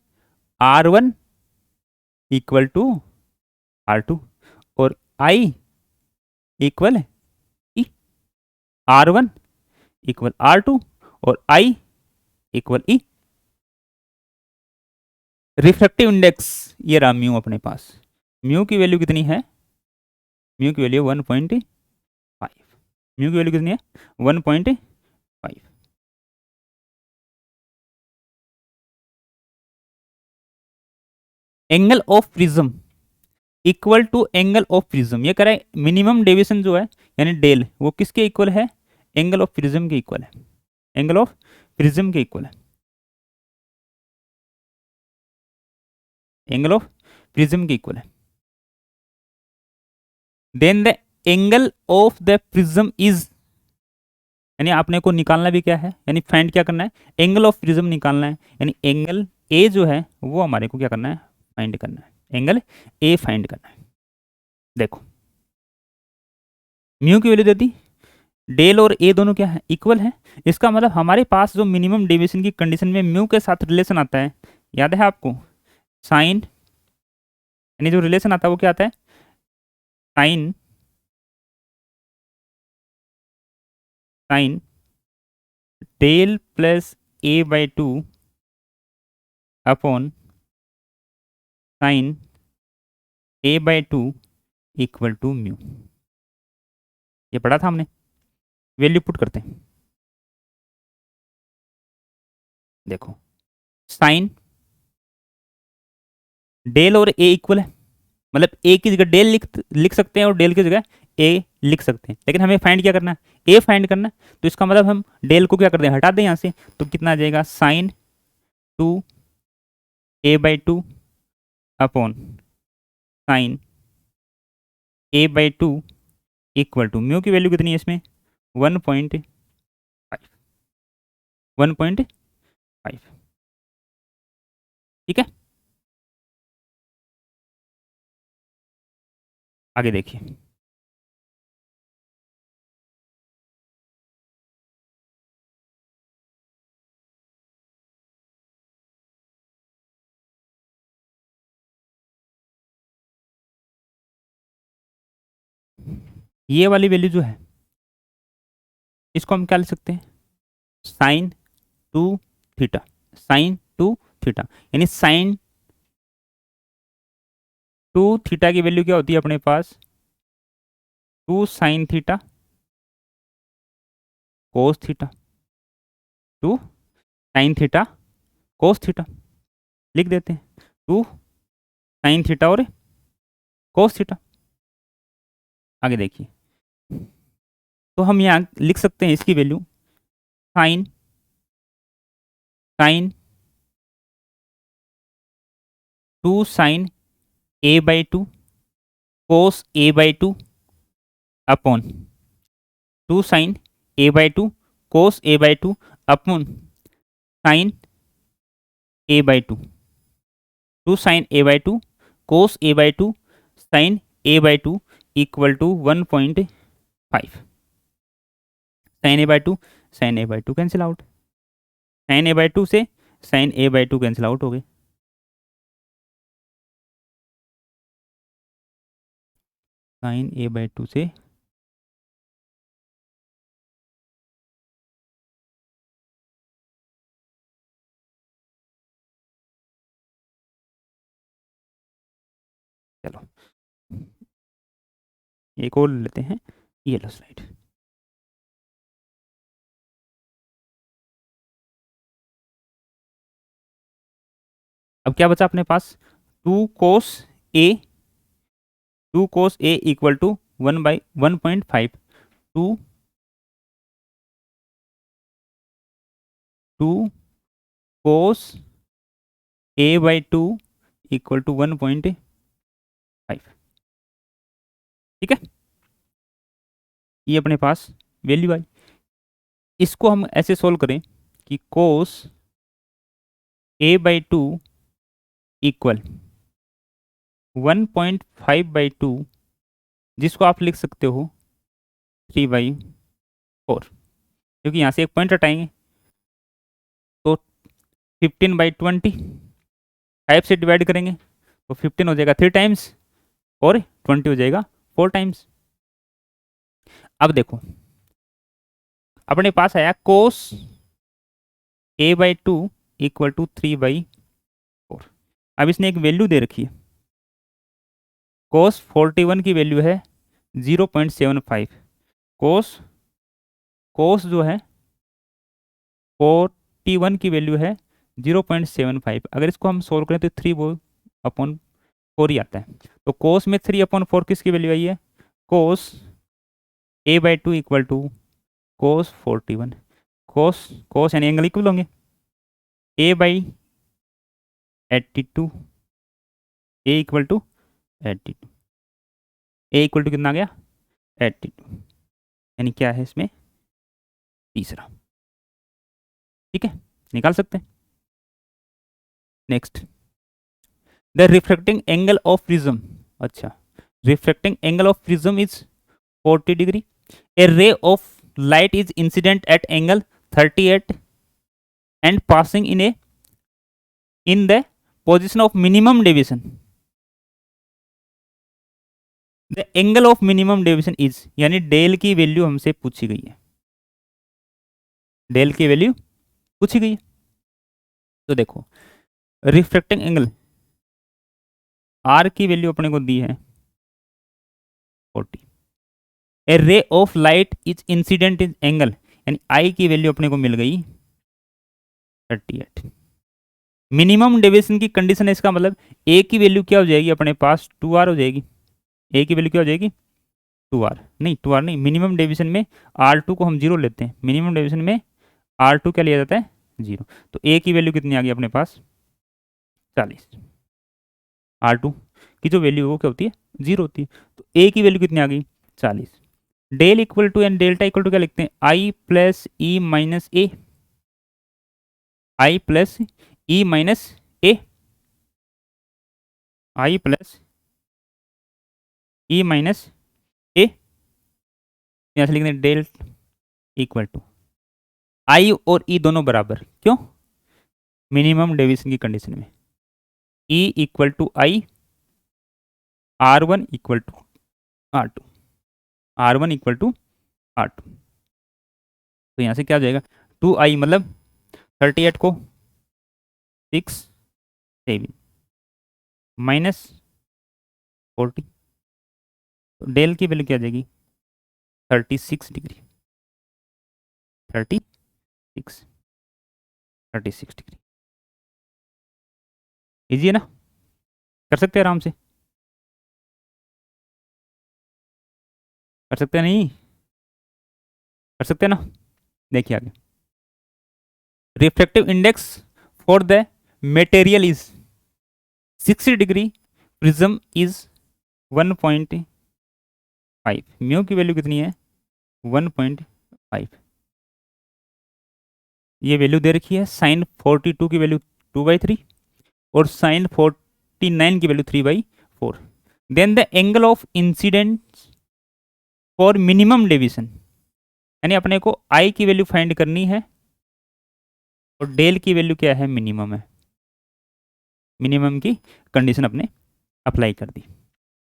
R1 इक्वल टू R2 और I equal E, R1 equal R2 और I equal E। Refractive index ये रहा म्यू अपने पास, म्यू की वैल्यू कितनी है, म्यू की वैल्यू 1.5, म्यू की वैल्यू कितनी है 1.5। Angle of prism equal to angle of prism, ये कह रहा है मिनिमम डेविएशन जो है यानी डेल वो किसके इक्वल है, एंगल ऑफ प्रिज्म के इक्वल है, एंगल ऑफ प्रिज्म के इक्वल है, एंगल ऑफ प्रिज्म के इक्वल है। Then the angle of the prism is, यानी आपने को निकालना भी क्या है, यानी फाइंड क्या करना है, एंगल ऑफ प्रिज्म निकालना है, यानी एंगल ए जो है वो हमारे को क्या करना है, फाइंड करना है, एंगल ए फाइंड करना है। देखो म्यू की वैल्यू दे दी, डेल और ए दोनों क्या है, इक्वल है, इसका मतलब हमारे पास जो मिनिमम डेविएशन की कंडीशन में म्यू के साथ रिलेशन आता है, याद है आपको, साइन, यानी जो रिलेशन आता है वो क्या आता है, sine, sine del plus A/2 upon sine A/2 equal to mu. ये पढ़ा था हमने, वैल्यू पुट करते हैं। देखो साइन डेल और ए इक्वल है, मतलब ए की जगह डेल लिख सकते हैं और डेल की जगह ए लिख सकते हैं, लेकिन हमें फाइंड क्या करना है, ए फाइंड करना है, तो इसका मतलब हम डेल को क्या कर दें, हटा दें यहाँ से, तो कितना आ जाएगा sine 2A/2 upon sine A/2 equal to mu की वैल्यू कितनी है इसमें 1.5, 1.5। ठीक है, आगे देखिए, ये वाली वैल्यू जो है इसको हम क्या लिख सकते हैं, साइन 2 थीटा, साइन 2 थीटा, यानी साइन 2 थीटा की वैल्यू क्या होती है अपने पास 2 sin theta cos theta, 2 sin theta cos theta, लिख देते हैं 2 sin थीटा और कोस थीटा। आगे देखिए, तो हम यहाँ लिख सकते हैं इसकी value sine, sine 2 sin A/2 cos A/2 upon 2 sin A/2 cos A/2 upon sine A/2, 2 sin A/2 cos A/2 sine A/2 equal to 1.5। Sine A/2 cancel out, sine A/2 से साइन A/2 कैंसिल आउट हो गए, sign A/2 से चलो एक और लेते हैं, ये लो स्लाइड। अब क्या बचा अपने पास 2 cos A, 2 cos A इक्वल टू 1/1.5, 2 2 cos A by 2 equal to 1.5। ठीक है, ये अपने पास वैल्यू आई। इसको हम ऐसे सोल्व करें कि कोस ए बाई 2 इक्वल 1.5/2, जिसको आप लिख सकते हो 3/4, क्योंकि यहाँ से एक पॉइंट हटाएंगे तो 15/20, 5 से डिवाइड करेंगे तो 15 हो जाएगा 3 टाइम्स और 20 हो जाएगा 4 टाइम्स। अब देखो अपने पास आया कोस ए बाई 2 इक्वल टू 3/4। अब इसने एक वैल्यू दे रखी है, कोस 41 की वैल्यू है 0.75। कोस कोस जो है 41 की वैल्यू है 0.75। अगर इसको हम सोल्व करें तो 3/4 ही आता है। तो कोस में 3/4 किसकी वैल्यू आई है, cos A by 2 equal to cos 41। Cos cos यानी एंगल इक्वल होंगे, a by 82, a equal to 82, a equal to कितना आ गया 82, यानी क्या है इसमें तीसरा। ठीक है, निकाल सकते हैं। Next, the refracting angle of prism. अच्छा, refracting angle of prism is 40 degree. A ray of light is incident at angle 38 and passing in the position of minimum deviation. The angle of minimum deviation is, यानी del की value हमसे पूछी गई है, del की value पूछी गई है। तो देखो रिफ्रैक्टिंग एंगल आर की वैल्यू अपने को दी है 40। A ray of light is incident in angle, यानी आई की वैल्यू अपने को मिल गई 38। मिनिमम डेविएशन की कंडीशन है, इसका मतलब ए की वैल्यू क्या हो जाएगी अपने पास 2r हो जाएगी। ए की वैल्यू क्या हो जाएगी 2r, नहीं 2r नहीं, मिनिमम डेविएशन में r2 को हम 0 लेते हैं, मिनिमम डेविएशन में r2 क्या लिया जाता है 0। तो ए की वैल्यू कितनी आ गई अपने पास 40। r2 की जो वैल्यू है वो क्या होती है 0 होती है। तो ए की वैल्यू कितनी आ गई 40। Del equal to and delta equal to क्या लिखते हैं, i plus e minus A, i plus e minus A, i plus e minus A, यहां से लिखते हैं डेल इक्वल टू आई और ई दोनों बराबर, क्यों, मिनिमम डेविएशन की कंडीशन में e equal to i, R1 equal to R2, R1 equal to R2। तो यहां से क्या हो जाएगा 2i मतलब 38 को 6 7 माइनस 40, तो डेल की वैल्यू क्या आ जाएगी 36 डिग्री, 36 डिग्री। इजी है ना, कर सकते हैं आराम से, कर सकते हैं नहीं, कर सकते हैं ना। देखिए आगे, refractive index for the material is 60 degree, prism is 1.5, mu की वैल्यू कितनी है 1.5। ये वैल्यू दे रखी है, साइन 42 की वैल्यू 2/3 और साइन 49 की value 3/4। Then the angle of incident for minimum deviation, यानी अपने को आई की वैल्यू फाइंड करनी है और डेल की वैल्यू क्या है मिनिमम है, मिनिमम की कंडीशन अपने अप्लाई कर दी।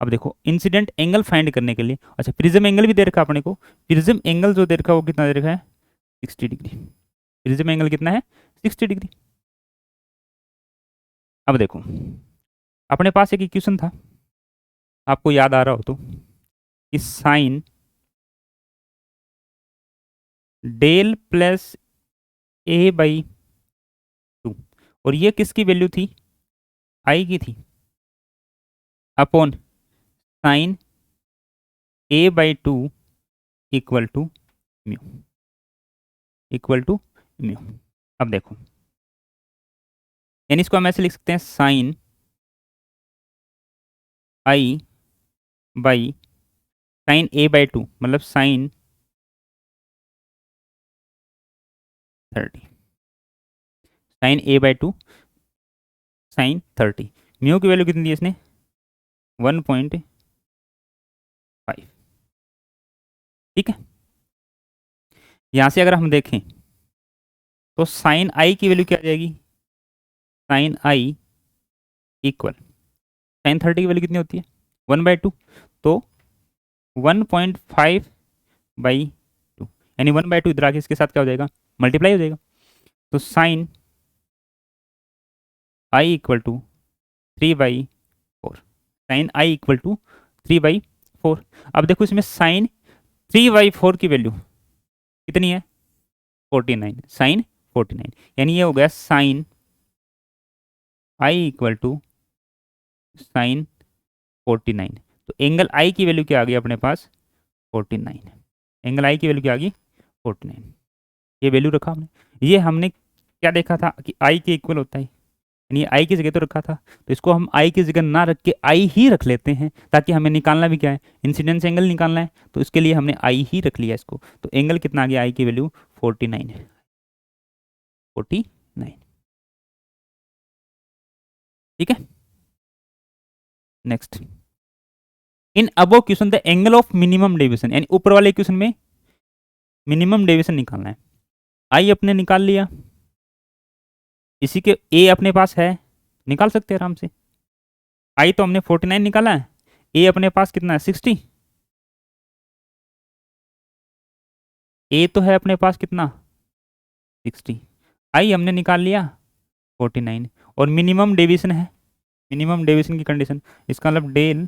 अब देखो इंसिडेंट एंगल फाइंड करने के लिए, अच्छा प्रिज्म एंगल भी दे रखा अपने को, प्रिज्म एंगल जो दे रखा है वो कितना दे रखा है 60 डिग्री, प्रिज्म एंगल कितना है 60 डिग्री। अब देखो अपने पास एक इक्वेशन था, आपको याद आ रहा हो तो, कि sine del plus A by 2, और ये किसकी वैल्यू थी आई की थी, upon sine A by 2 equal to mu, equal to mu. अब देखो, यानी इसको हम ऐसे लिख सकते हैं sine i by sine A by two, मतलब sine 30, sine A by two sine 30। Mu की वैल्यू कितनी दी इसने, 1.5। ठीक है, यहाँ से अगर हम देखें तो साइन आई की वैल्यू क्या आ जाएगी, साइन आई इक्वल साइन 30 की वैल्यू कितनी होती है, 1/2, तो 1.5 बाई टू, यानी 1/2 इधर आके इसके साथ क्या हो जाएगा, मल्टीप्लाई हो जाएगा। तो sine i equal to 3/4, sine i equal to 3/4। अब देखो इसमें साइन 3/4 की वैल्यू कितनी है, 49, साइन 49, यानी ये हो गया sine i equal to sine 49। तो एंगल आई की वैल्यू क्या आ गई अपने पास, 49। एंगल आई की वैल्यू क्या आ गई, 49। ये वैल्यू रखा हमने, ये हमने क्या देखा था कि आई के इक्वल होता है, यानी आई की जगह तो रखा था, तो इसको हम आई की जगह ना रख के आई ही रख लेते हैं, ताकि हमें निकालना भी क्या है, इंसिडेंस एंगल निकालना है, तो इसके लिए हमने आई ही रख लिया इसको। तो एंगल कितना आ गया, आई की वैल्यू 49 है, 49। ठीक है, next, in above question the angle of minimum deviation, यानी ऊपर वाले क्वेश्चन में मिनिमम डेविएशन निकालना है। आई अपने निकाल लिया, इसी के ए अपने पास है, निकाल सकते हैं आराम से। आई तो हमने 49 निकाला है, ए अपने पास कितना है, 60। ए तो है अपने पास कितना, 60। आई हमने निकाल लिया 49, और मिनिमम डेविएशन है, मिनिमम डेविएशन की कंडीशन, इसका मतलब del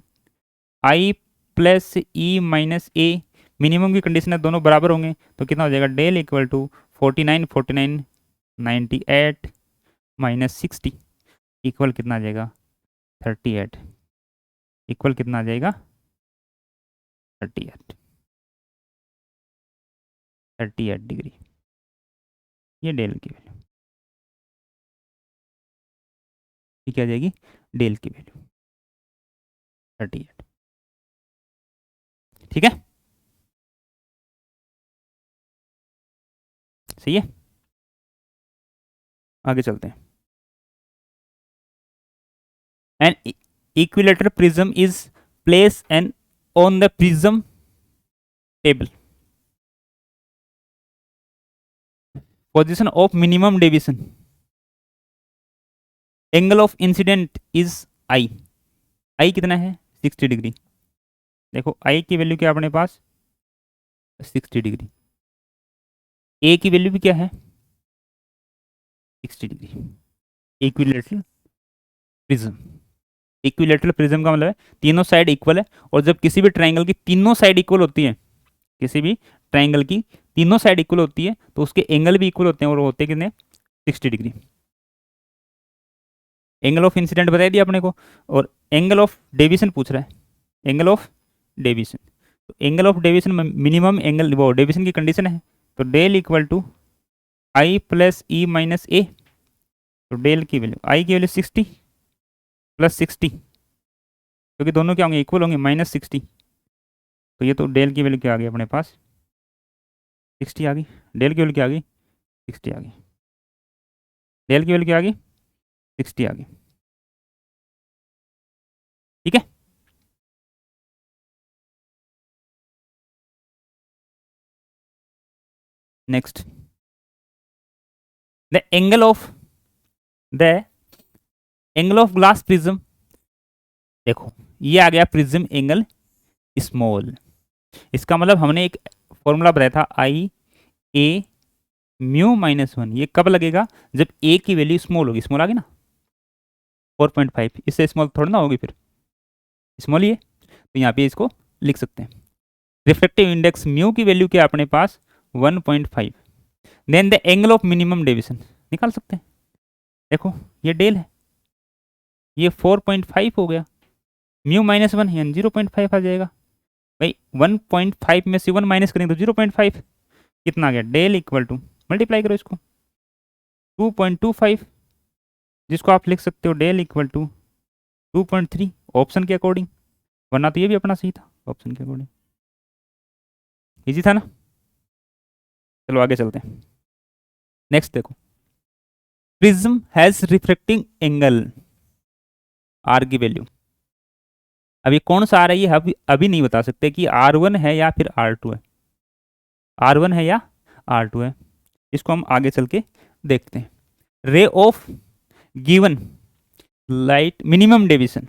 i plus e minus A, minimum की कंडीशन है दोनों बराबर होंगे, तो कितना हो जाएगा, del equal to 49 49 98 minus 60 equal कितना आ जाएगा, 38, इक्वल कितना आ जाएगा, 38, 38 डिग्री। ये डेल की वैल्यू, ये क्या आ जाएगी, डेल की वैल्यू 38। ठीक है, सही है, आगे चलते हैं। An equilateral prism is place and on the prism table, position of minimum deviation, angle of incident is i, i कितना है, 60 डिग्री। देखो आई की वैल्यू क्या है अपने पास, 60 डिग्री, ए की वैल्यू भी क्या है, 60 degree. Equilateral prism, equilateral prism का मतलब है तीनों साइड इक्वल है, और जब किसी भी ट्राइंगल की तीनों साइड इक्वल होती है, किसी भी ट्राइंगल की तीनों साइड इक्वल होती है, तो उसके एंगल भी इक्वल होते हैं, और होते हैं कितने, 60 डिग्री। एंगल ऑफ इंसिडेंट बता दिया अपने को, और एंगल ऑफ डेविएशन पूछ रहा है, एंगल ऑफ डेविएशन, तो angle of deviation minimum angle, वो डेविएशन की कंडीशन है, तो del equal to i plus e minus a, तो डेल की वैल्यू, आई की वैल्यू 60 प्लस 60, क्योंकि दोनों क्या होंगे, इक्वल होंगे, -60, तो ये तो डेल की वैल्यू क्या आ गई अपने पास, 60 आ गई, डेल की वैल्यू क्या आ गई, 60 आ गई, डेल की वैल्यू क्या आ गई, 60 आ गई। ठीक है, next, the angle of glass prism, देखो ये आ गया प्रिज्म एंगल स्मॉल, इसका मतलब हमने एक फॉर्मूला बताया था, आई ए म्यू -1, ये कब लगेगा, जब ए की वैल्यू स्मॉल होगी, स्मॉल आ गई ना 4.5, इससे स्मॉल थोड़ा ना होगी, फिर स्मॉल ही है, तो यहाँ पे इसको लिख सकते हैं। रिफ्लेक्टिव इंडेक्स म्यू की वैल्यू क्या है अपने पास, 1.5, then the angle of minimum deviation निकाल सकते हैं। देखो ये डेल है, ये 4.5 हो गया, म्यू -1 यानी 0.5 आ जाएगा भाई, 1.5 में से 1 माइनस करेंगे तो 0.5, कितना आ गया, डेल इक्वल टू, मल्टीप्लाई करो इसको, 2.25, जिसको आप लिख सकते हो डेल इक्वल टू 2.3 ऑप्शन के अकॉर्डिंग, वरना तो ये भी अपना सही था ऑप्शन के अकॉर्डिंग। इजी था ना। चलो आगे चलते हैं। नेक्स्ट देखो, prism has refracting angle r की वैल्यू। अब ये कौन सा आ रहा है, ये अभी नहीं बता सकते कि R1 है या फिर R2 है, R1 है या R2 है। इसको हम आगे चल के देखते हैं। Ray of given light minimum deviation,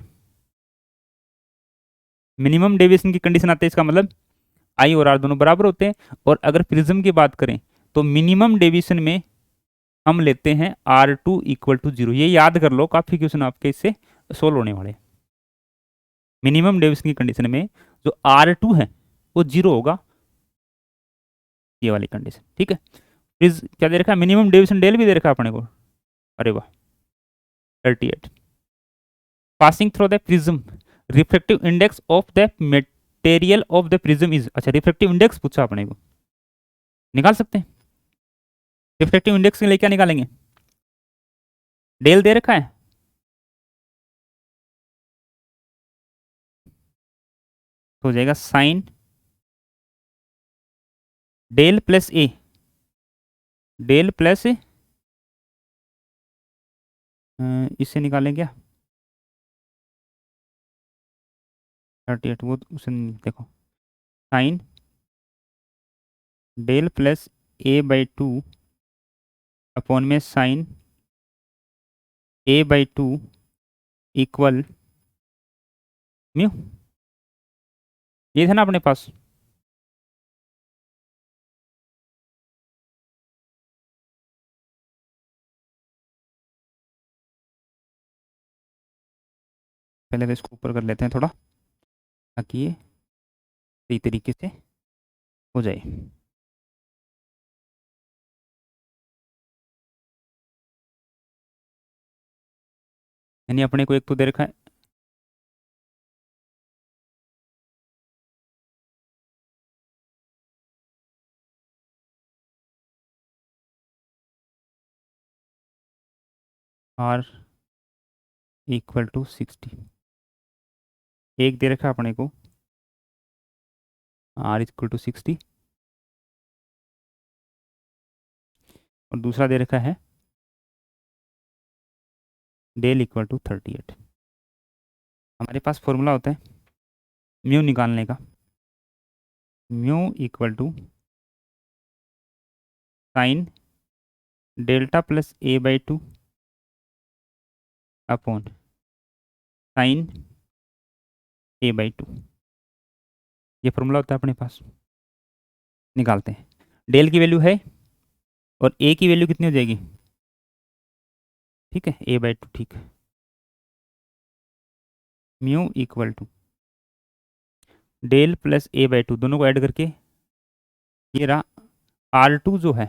minimum deviation की कंडीशन आती है, इसका मतलब आई और आर दोनों बराबर होते हैं। और अगर प्रिज्म की बात करें तो मिनिमम डेविएशन में हम लेते हैं R2 इक्वल टू 0। ये याद कर लो, काफी क्वेश्चन आपके इससे सोल्व होने वाले। मिनिमम डेविएशन की कंडीशन में जो R2 है वो 0 होगा, ये वाली कंडीशन, ठीक है। प्रिज क्या दे रखा है, मिनिमम डेविएशन डेल भी दे रखा है अपने को, अरे वाह 38। Passing through the prism refractive index of the material of the prism is, अच्छा रिफ्रैक्टिव इंडेक्स पूछा अपने को, निकाल सकते हैं। रिफ्रैक्टिव इंडेक्स के लिए क्या निकालेंगे, डेल दे रखा है, तो हो जाएगा sine del plus A, del plus इससे निकालें क्या 38, वो उसे देखो, sine del plus A/2 upon में साइन A/2 इक्वल म्यू, ये था ना अपने पास। पहले तो इसको ऊपर कर लेते हैं थोड़ा, ताकि ये सही तरीके से हो जाए। यानी अपने को एक तो दे रखा है R इक्वल टू 60, एक दे रखा है अपने को R इक्वल टू 60, और दूसरा दे रखा है डेल इक्वल टू 38। हमारे पास फॉर्मूला होता है म्यू निकालने का, mu equal to sine delta plus A/2 upon sine A/2, ये फॉर्मूला होता है अपने पास। निकालते हैं, डेल की वैल्यू है और ए की वैल्यू कितनी हो जाएगी, ठीक है A/2, ठीक है। Mu equal to del plus A/2 दोनों को ऐड करके ये रहा, R2 जो है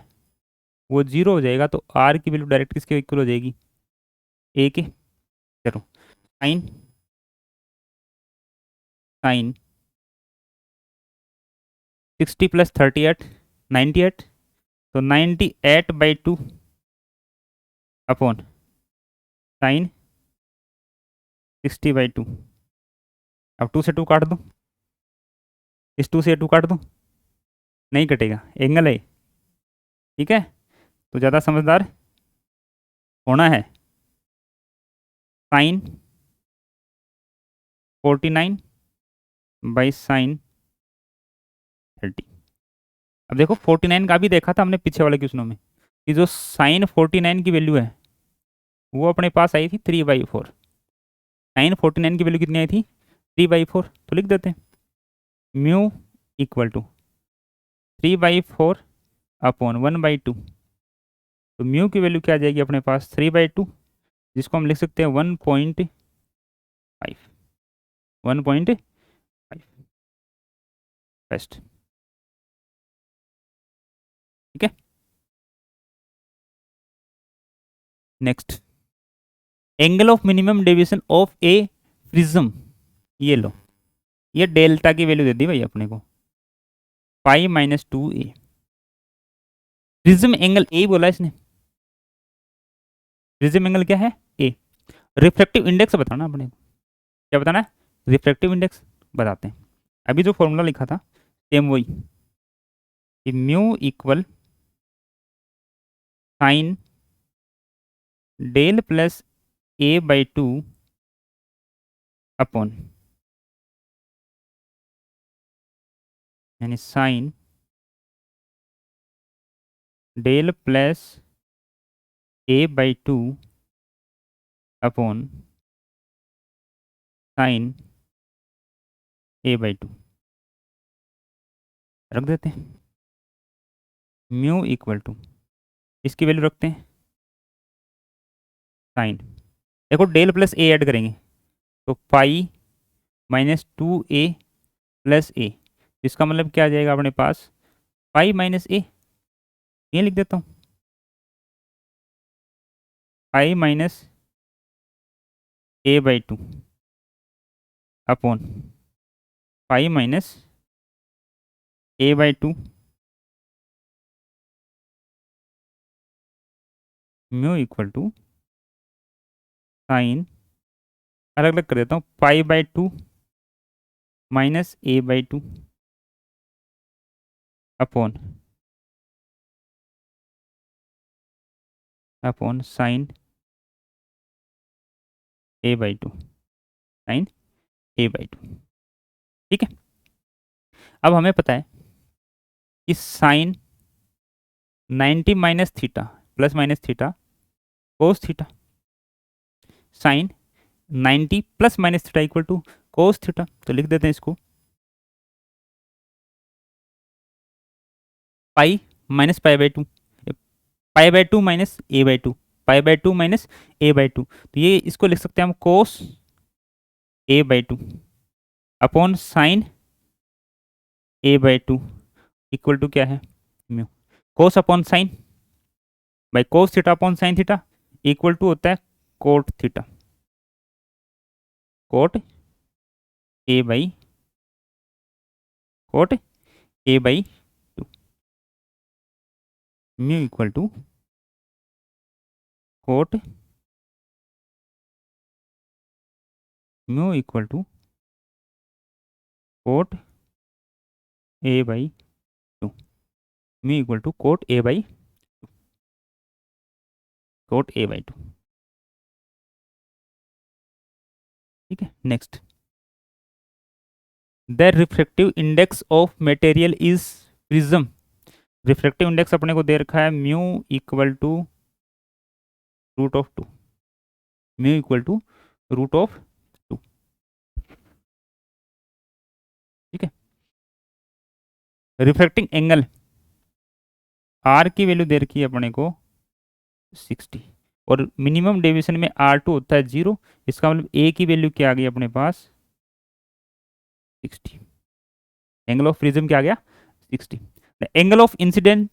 वो 0 हो जाएगा, तो R की वैल्यू डायरेक्ट किसके इक्वल हो जाएगी, ए के। चलो साइन साइन 60 प्लस 38 98, तो 98/2 अपॉन साइन 60/2। अब 2 से 2 काट दूँ, इस 2 से 2 काट दूँ, नहीं कटेगा, एंगल है, ठीक है। तो ज़्यादा समझदार होना है। Sign 49/sin 30। अब देखो 49 का भी देखा था हमने पीछे वाले क्वेश्चनों में, कि जो साइन 49 की वैल्यू है वो अपने पास आई थी 3/4। साइन 49 की वैल्यू कितनी आई थी 3/4, तो लिख देते हैं म्यू इक्वल टू 3/4 अपॉन 1/2। तो म्यू की वैल्यू क्या आ जाएगी अपने पास 3/2, जिसको हम लिख सकते हैं 1.5, 1.5 बेस्ट, ठीक है। Next, angle of minimum deviation of A prism, ये लो, ये डेल्टा की वैल्यू दे दी भाई अपने को, पाई -2a। प्रिज्म एंगल ए बोला इसने, प्रिज्म एंगल क्या है, ए। रिफ्रैक्टिव इंडेक्स बताना अपने को, क्या बताना है, रिफ्रैक्टिव इंडेक्स बताते हैं। अभी जो फॉर्मूला लिखा था सेम वही, कि mu equal sine del plus a/2 upon, यानी sine del plus a/2 upon sine a/2 रख देते हैं। म्यू इक्वल टू, इसकी वैल्यू रखते हैं साइन, देखो डेल प्लस ए ऐड करेंगे तो पाई -2a प्लस ए, इसका मतलब क्या आ जाएगा अपने पास, पाई माइनस ए, ये लिख देता हूँ, pi -a/2 upon pi -a/2 mu equal to sine, अलग अलग कर देता हूँ, पाई/2 -a/2 upon sine a/2, sine a/2। ठीक है, अब हमें पता है कि sine 90 minus theta plus minus theta cos theta, sine 90 plus minus theta equal to cos theta, तो लिख देते हैं इसको, पाई माइनस पाई/2, पाई/2 माइनस a/2, पाई/2 माइनस a/2, तो ये इसको लिख सकते हैं हम cos a/2 upon sine a/2 equal to क्या है, mu, cos upon sine by cos theta upon sine theta equal to होता है cot theta, cot coat a/2, mu equal to cot, mu equal to cot a/2, mu equal to cot a/2। ठीक है, next, the refractive index of material is prism, refractive index अपने को दे रखा है mu equal to √2, mu equal to √2। ठीक है, refracting angle r की वैल्यू दे रखी है अपने को 60, और मिनिमम डेविएशन में R2 होता है 0, इसका मतलब ए की वैल्यू क्या आ गई अपने पास 60, एंगल ऑफ प्रिज्म क्या आ गया 60। एंगल ऑफ इंसिडेंट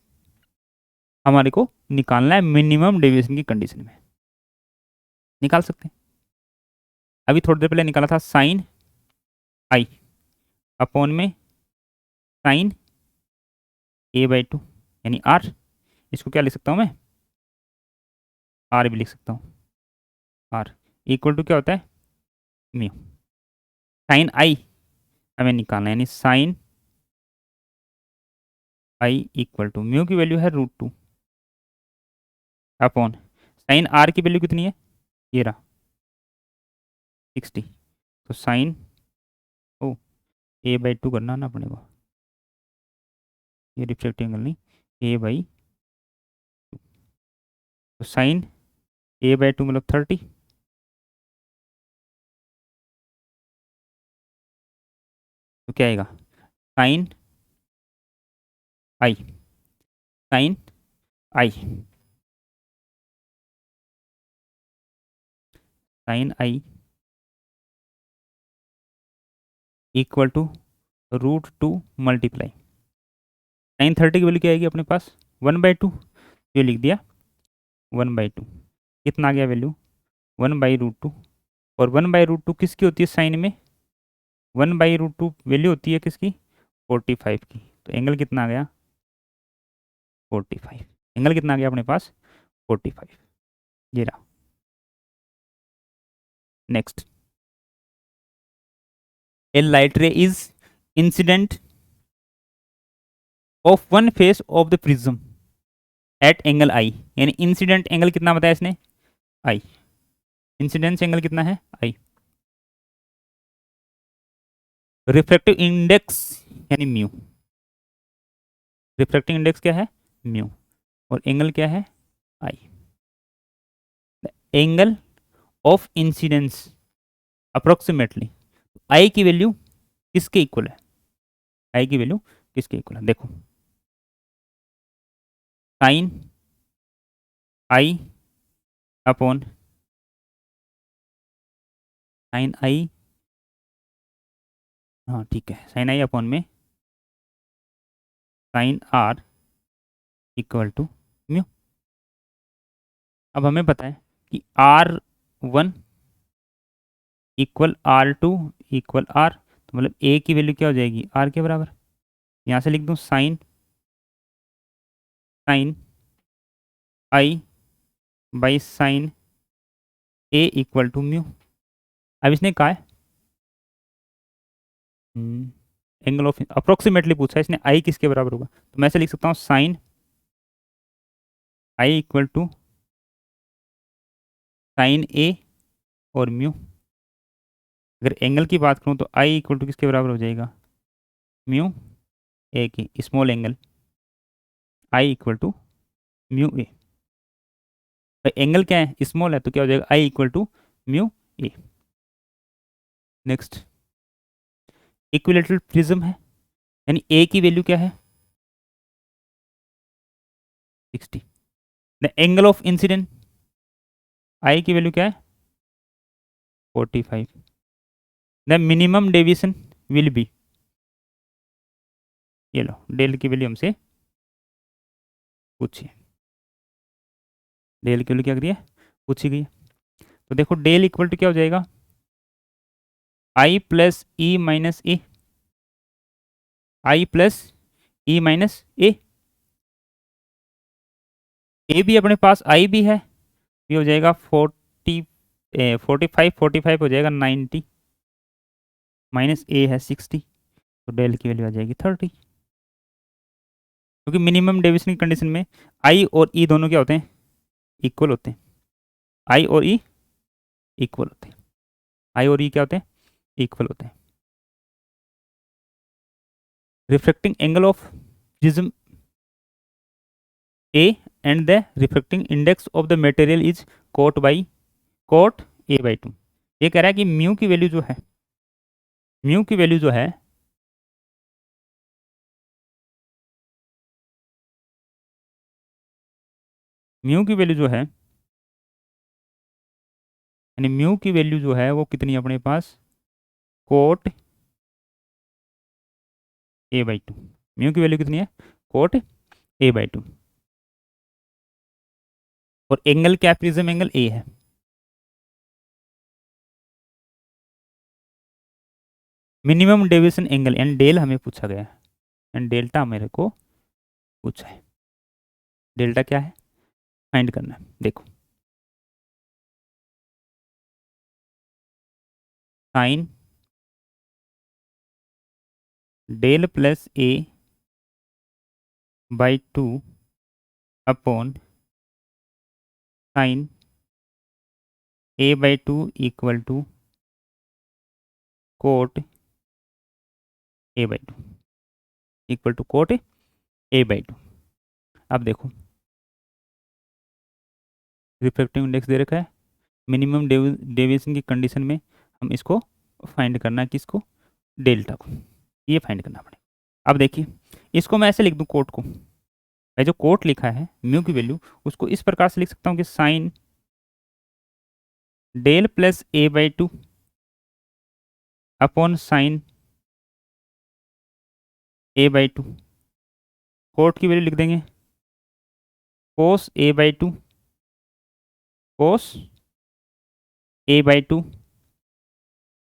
हमारे को निकालना है मिनिमम डेविएशन की कंडीशन में, निकाल सकते हैं। अभी थोड़ी देर पहले निकाला था साइन आई अपॉन में साइन a/2 यानी R, इसको क्या लिख सकता हूँ मैं, R भी लिख सकता हूँ, R इक्वल टू क्या होता है म्यू, साइन आई हमें निकालना है, यानी sine i equal to mu की वैल्यू है √2 अपॉन साइन आर की वैल्यू कितनी है, ये रहा 60, तो साइन ओ a/2 करना ना अपने को, ये रिफ्रैक्टिव एंगल नहीं, a/2, तो साइन a/2 मतलब 30, तो क्या आएगा sine i, sine i, sine i equal to √2 multiply, sine 30 की वैल्यू क्या आएगी अपने पास 1/2, ये लिख दिया 1/2, कितना आ गया वैल्यू 1/√2, और 1/√2 किसकी होती है साइन में, 1/√2 वैल्यू होती है किसकी 45 की, तो एंगल कितना आ गया 45, एंगल कितना आ गया अपने पास 45, ये रहा। Next, a light ray is incident of one face of the prism at angle i, यानी इंसिडेंट एंगल कितना बताया इसने, आई। इंसिडेंस एंगल कितना है, आई। रिफ्रैक्टिव इंडेक्स यानी म्यू, रिफ्रैक्टिव इंडेक्स क्या है, म्यू, और एंगल क्या है, आई। एंगल ऑफ इंसिडेंस अप्रोक्सीमेटली, आई की वैल्यू किसके इक्वल है, आई की वैल्यू किसके इक्वल है, देखो sine i upon sine i, हाँ ठीक है, साइन आई अपॉन में sine r equal to mu. अब हमें पता है कि R1 equal R2 equal R, तो मतलब ए की वैल्यू क्या हो जाएगी, R के बराबर। यहाँ से लिख दूँ sine sine i by sine A equal to mu. अब इसने कहा है एंगल ऑफ अप्रोक्सीमेटली पूछा है इसने, आई किसके बराबर होगा, तो मैं ऐसे लिख सकता हूँ sine i equal to sine A और म्यू। अगर एंगल की बात करूँ तो आई इक्वल टू किसके बराबर हो जाएगा, म्यू ए की small angle, i equal to mu A. Angle क्या है, स्मॉल है, तो क्या हो जाएगा, i equal to mu A. Next, equilateral prism है, यानी ए की वैल्यू क्या है, 60। The angle of incident, i की वैल्यू क्या है, 45। The minimum deviation will be, ये लो डेल की वैल्यू हमसे पूछिए, डेल की वैल्यू क्या करिए, पूछी गई है। तो देखो डेल इक्वल टू क्या हो जाएगा, आई plus e minus A, i plus e minus ए भी अपने पास, आई भी है, ये हो जाएगा 45 हो जाएगा 90, माइनस ए है 60, तो डेल की वैल्यू आ जाएगी 30। क्योंकि मिनिमम डेविएशन की कंडीशन में आई और ई दोनों क्या होते हैं, इक्वल होते हैं, आई और ई इक्वल होते हैं, आई और ई क्या होते हैं, इक्वल होते हैं। Refracting angle of prism A and the refracting index of the material is coat A by two. ये कह रहा है कि म्यू की वैल्यू जो है, म्यू की वैल्यू जो है, म्यू की वैल्यू जो है, यानी म्यू की वैल्यू जो है वो कितनी है अपने पास, cot A by two. Mu की वैल्यू कितनी है, कोट ए बाई टू। और एंगल क्या, प्रिज्म एंगल ए है। Minimum deviation angle and del हमें पूछा गया है, एंड डेल्टा मेरे को पूछा है। डेल्टा क्या है, फाइंड करना है। देखो sine del plus A by two upon sine A by two equal to cot A by two, equal to cot A by two. अब देखो रिफ्रैक्टिव इंडेक्स दे रखा है, मिनिमम डेविएशन की कंडीशन में हम इसको फाइंड करना है, किसको, डेल्टा को, ये फाइंड करना पड़ेगा। अब देखिए इसको मैं ऐसे लिख दूं, कोट को, मैं जो कोट लिखा है म्यू की वैल्यू, उसको इस प्रकार से लिख सकता हूँ कि sine del plus A by two upon sine A by two, cot की वैल्यू लिख देंगे cos A by two, cos A by two,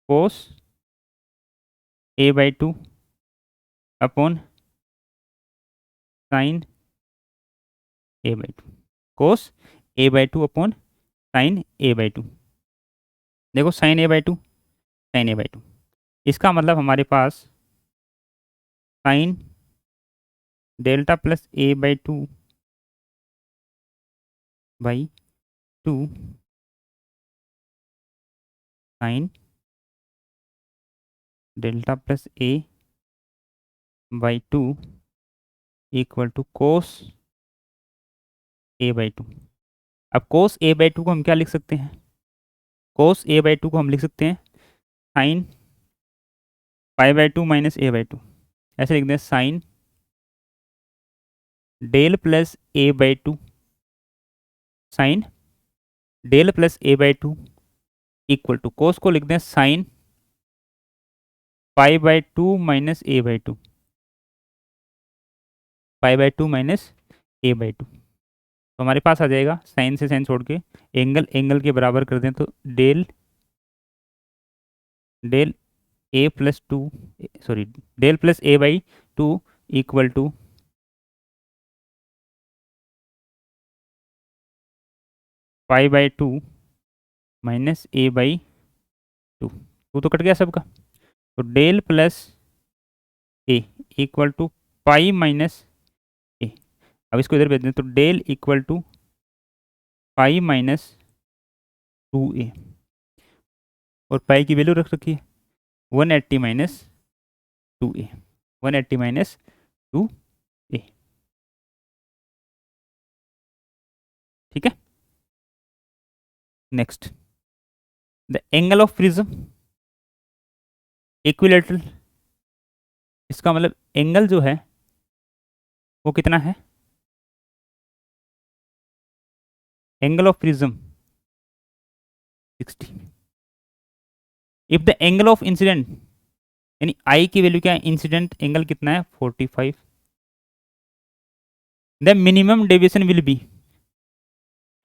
cos A by two upon sine A by two, cos A by two upon sine A by two. देखो sine A by two, sine A by two, इसका मतलब हमारे पास sine delta plus A by two by two sine delta plus A by two equal to cos A by two. अब cos A by to को हम क्या लिख सकते हैं, कोस ए बाई टू को हम लिख सकते हैं sine pi by two minus A by two, ऐसे लिखते हैं sine del plus A by two, sine del plus A by two equal to cos को लिखते हैं sine pi by two minus A by two, pi by two minus A by two. तो हमारे पास आ जाएगा sign से sign छोड़ के angle angle के बराबर कर दें तो del del A plus two, sorry del plus A by two equal to pi by two minus A by two, two तो कट गया सबका, तो del plus A equal to pi minus ए। अब इसको इधर भेज दें तो del equal to pi minus two A, और पाई की वैल्यू रख रखी है 180 minus two A, 180 minus two A. ठीक है, next the angle of prism equilateral, इसका मतलब एंगल जो है वो कितना है, angle of prism 60। If the angle of incident, यानी आई की वैल्यू क्या है, इंसिडेंट एंगल कितना है 45, the minimum deviation will be,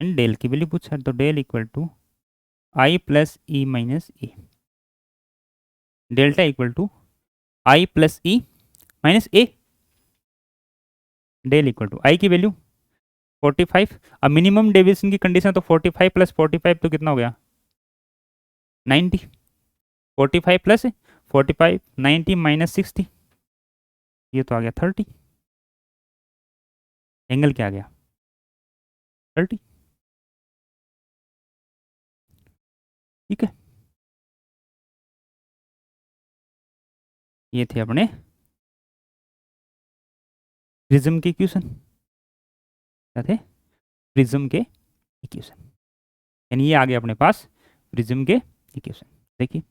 and del की वैल्यू पूछा तो del equal to i plus e minus A, delta equal to i plus e minus A, del equal to i की value 45। अब minimum deviation की condition तो 45 plus 45 तो कितना हो गया 90, 45 प्लस 45 90 माइनस 60, ये तो आ गया 30, एंगल क्या आ गया 30। ठीक है, ये थे अपने प्रिज्म के इक्वेशन, क्या थे प्रिज्म के इक्वेशन, यानी ये आ गया अपने पास प्रिज्म के इक्वेशन। देखिए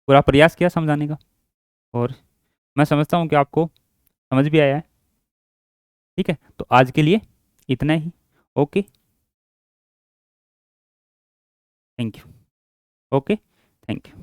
पूरा प्रयास किया समझाने का, और मैं समझता हूँ कि आपको समझ भी आया है। ठीक है, तो आज के लिए इतना ही। Okay, thank you. Okay, thank you.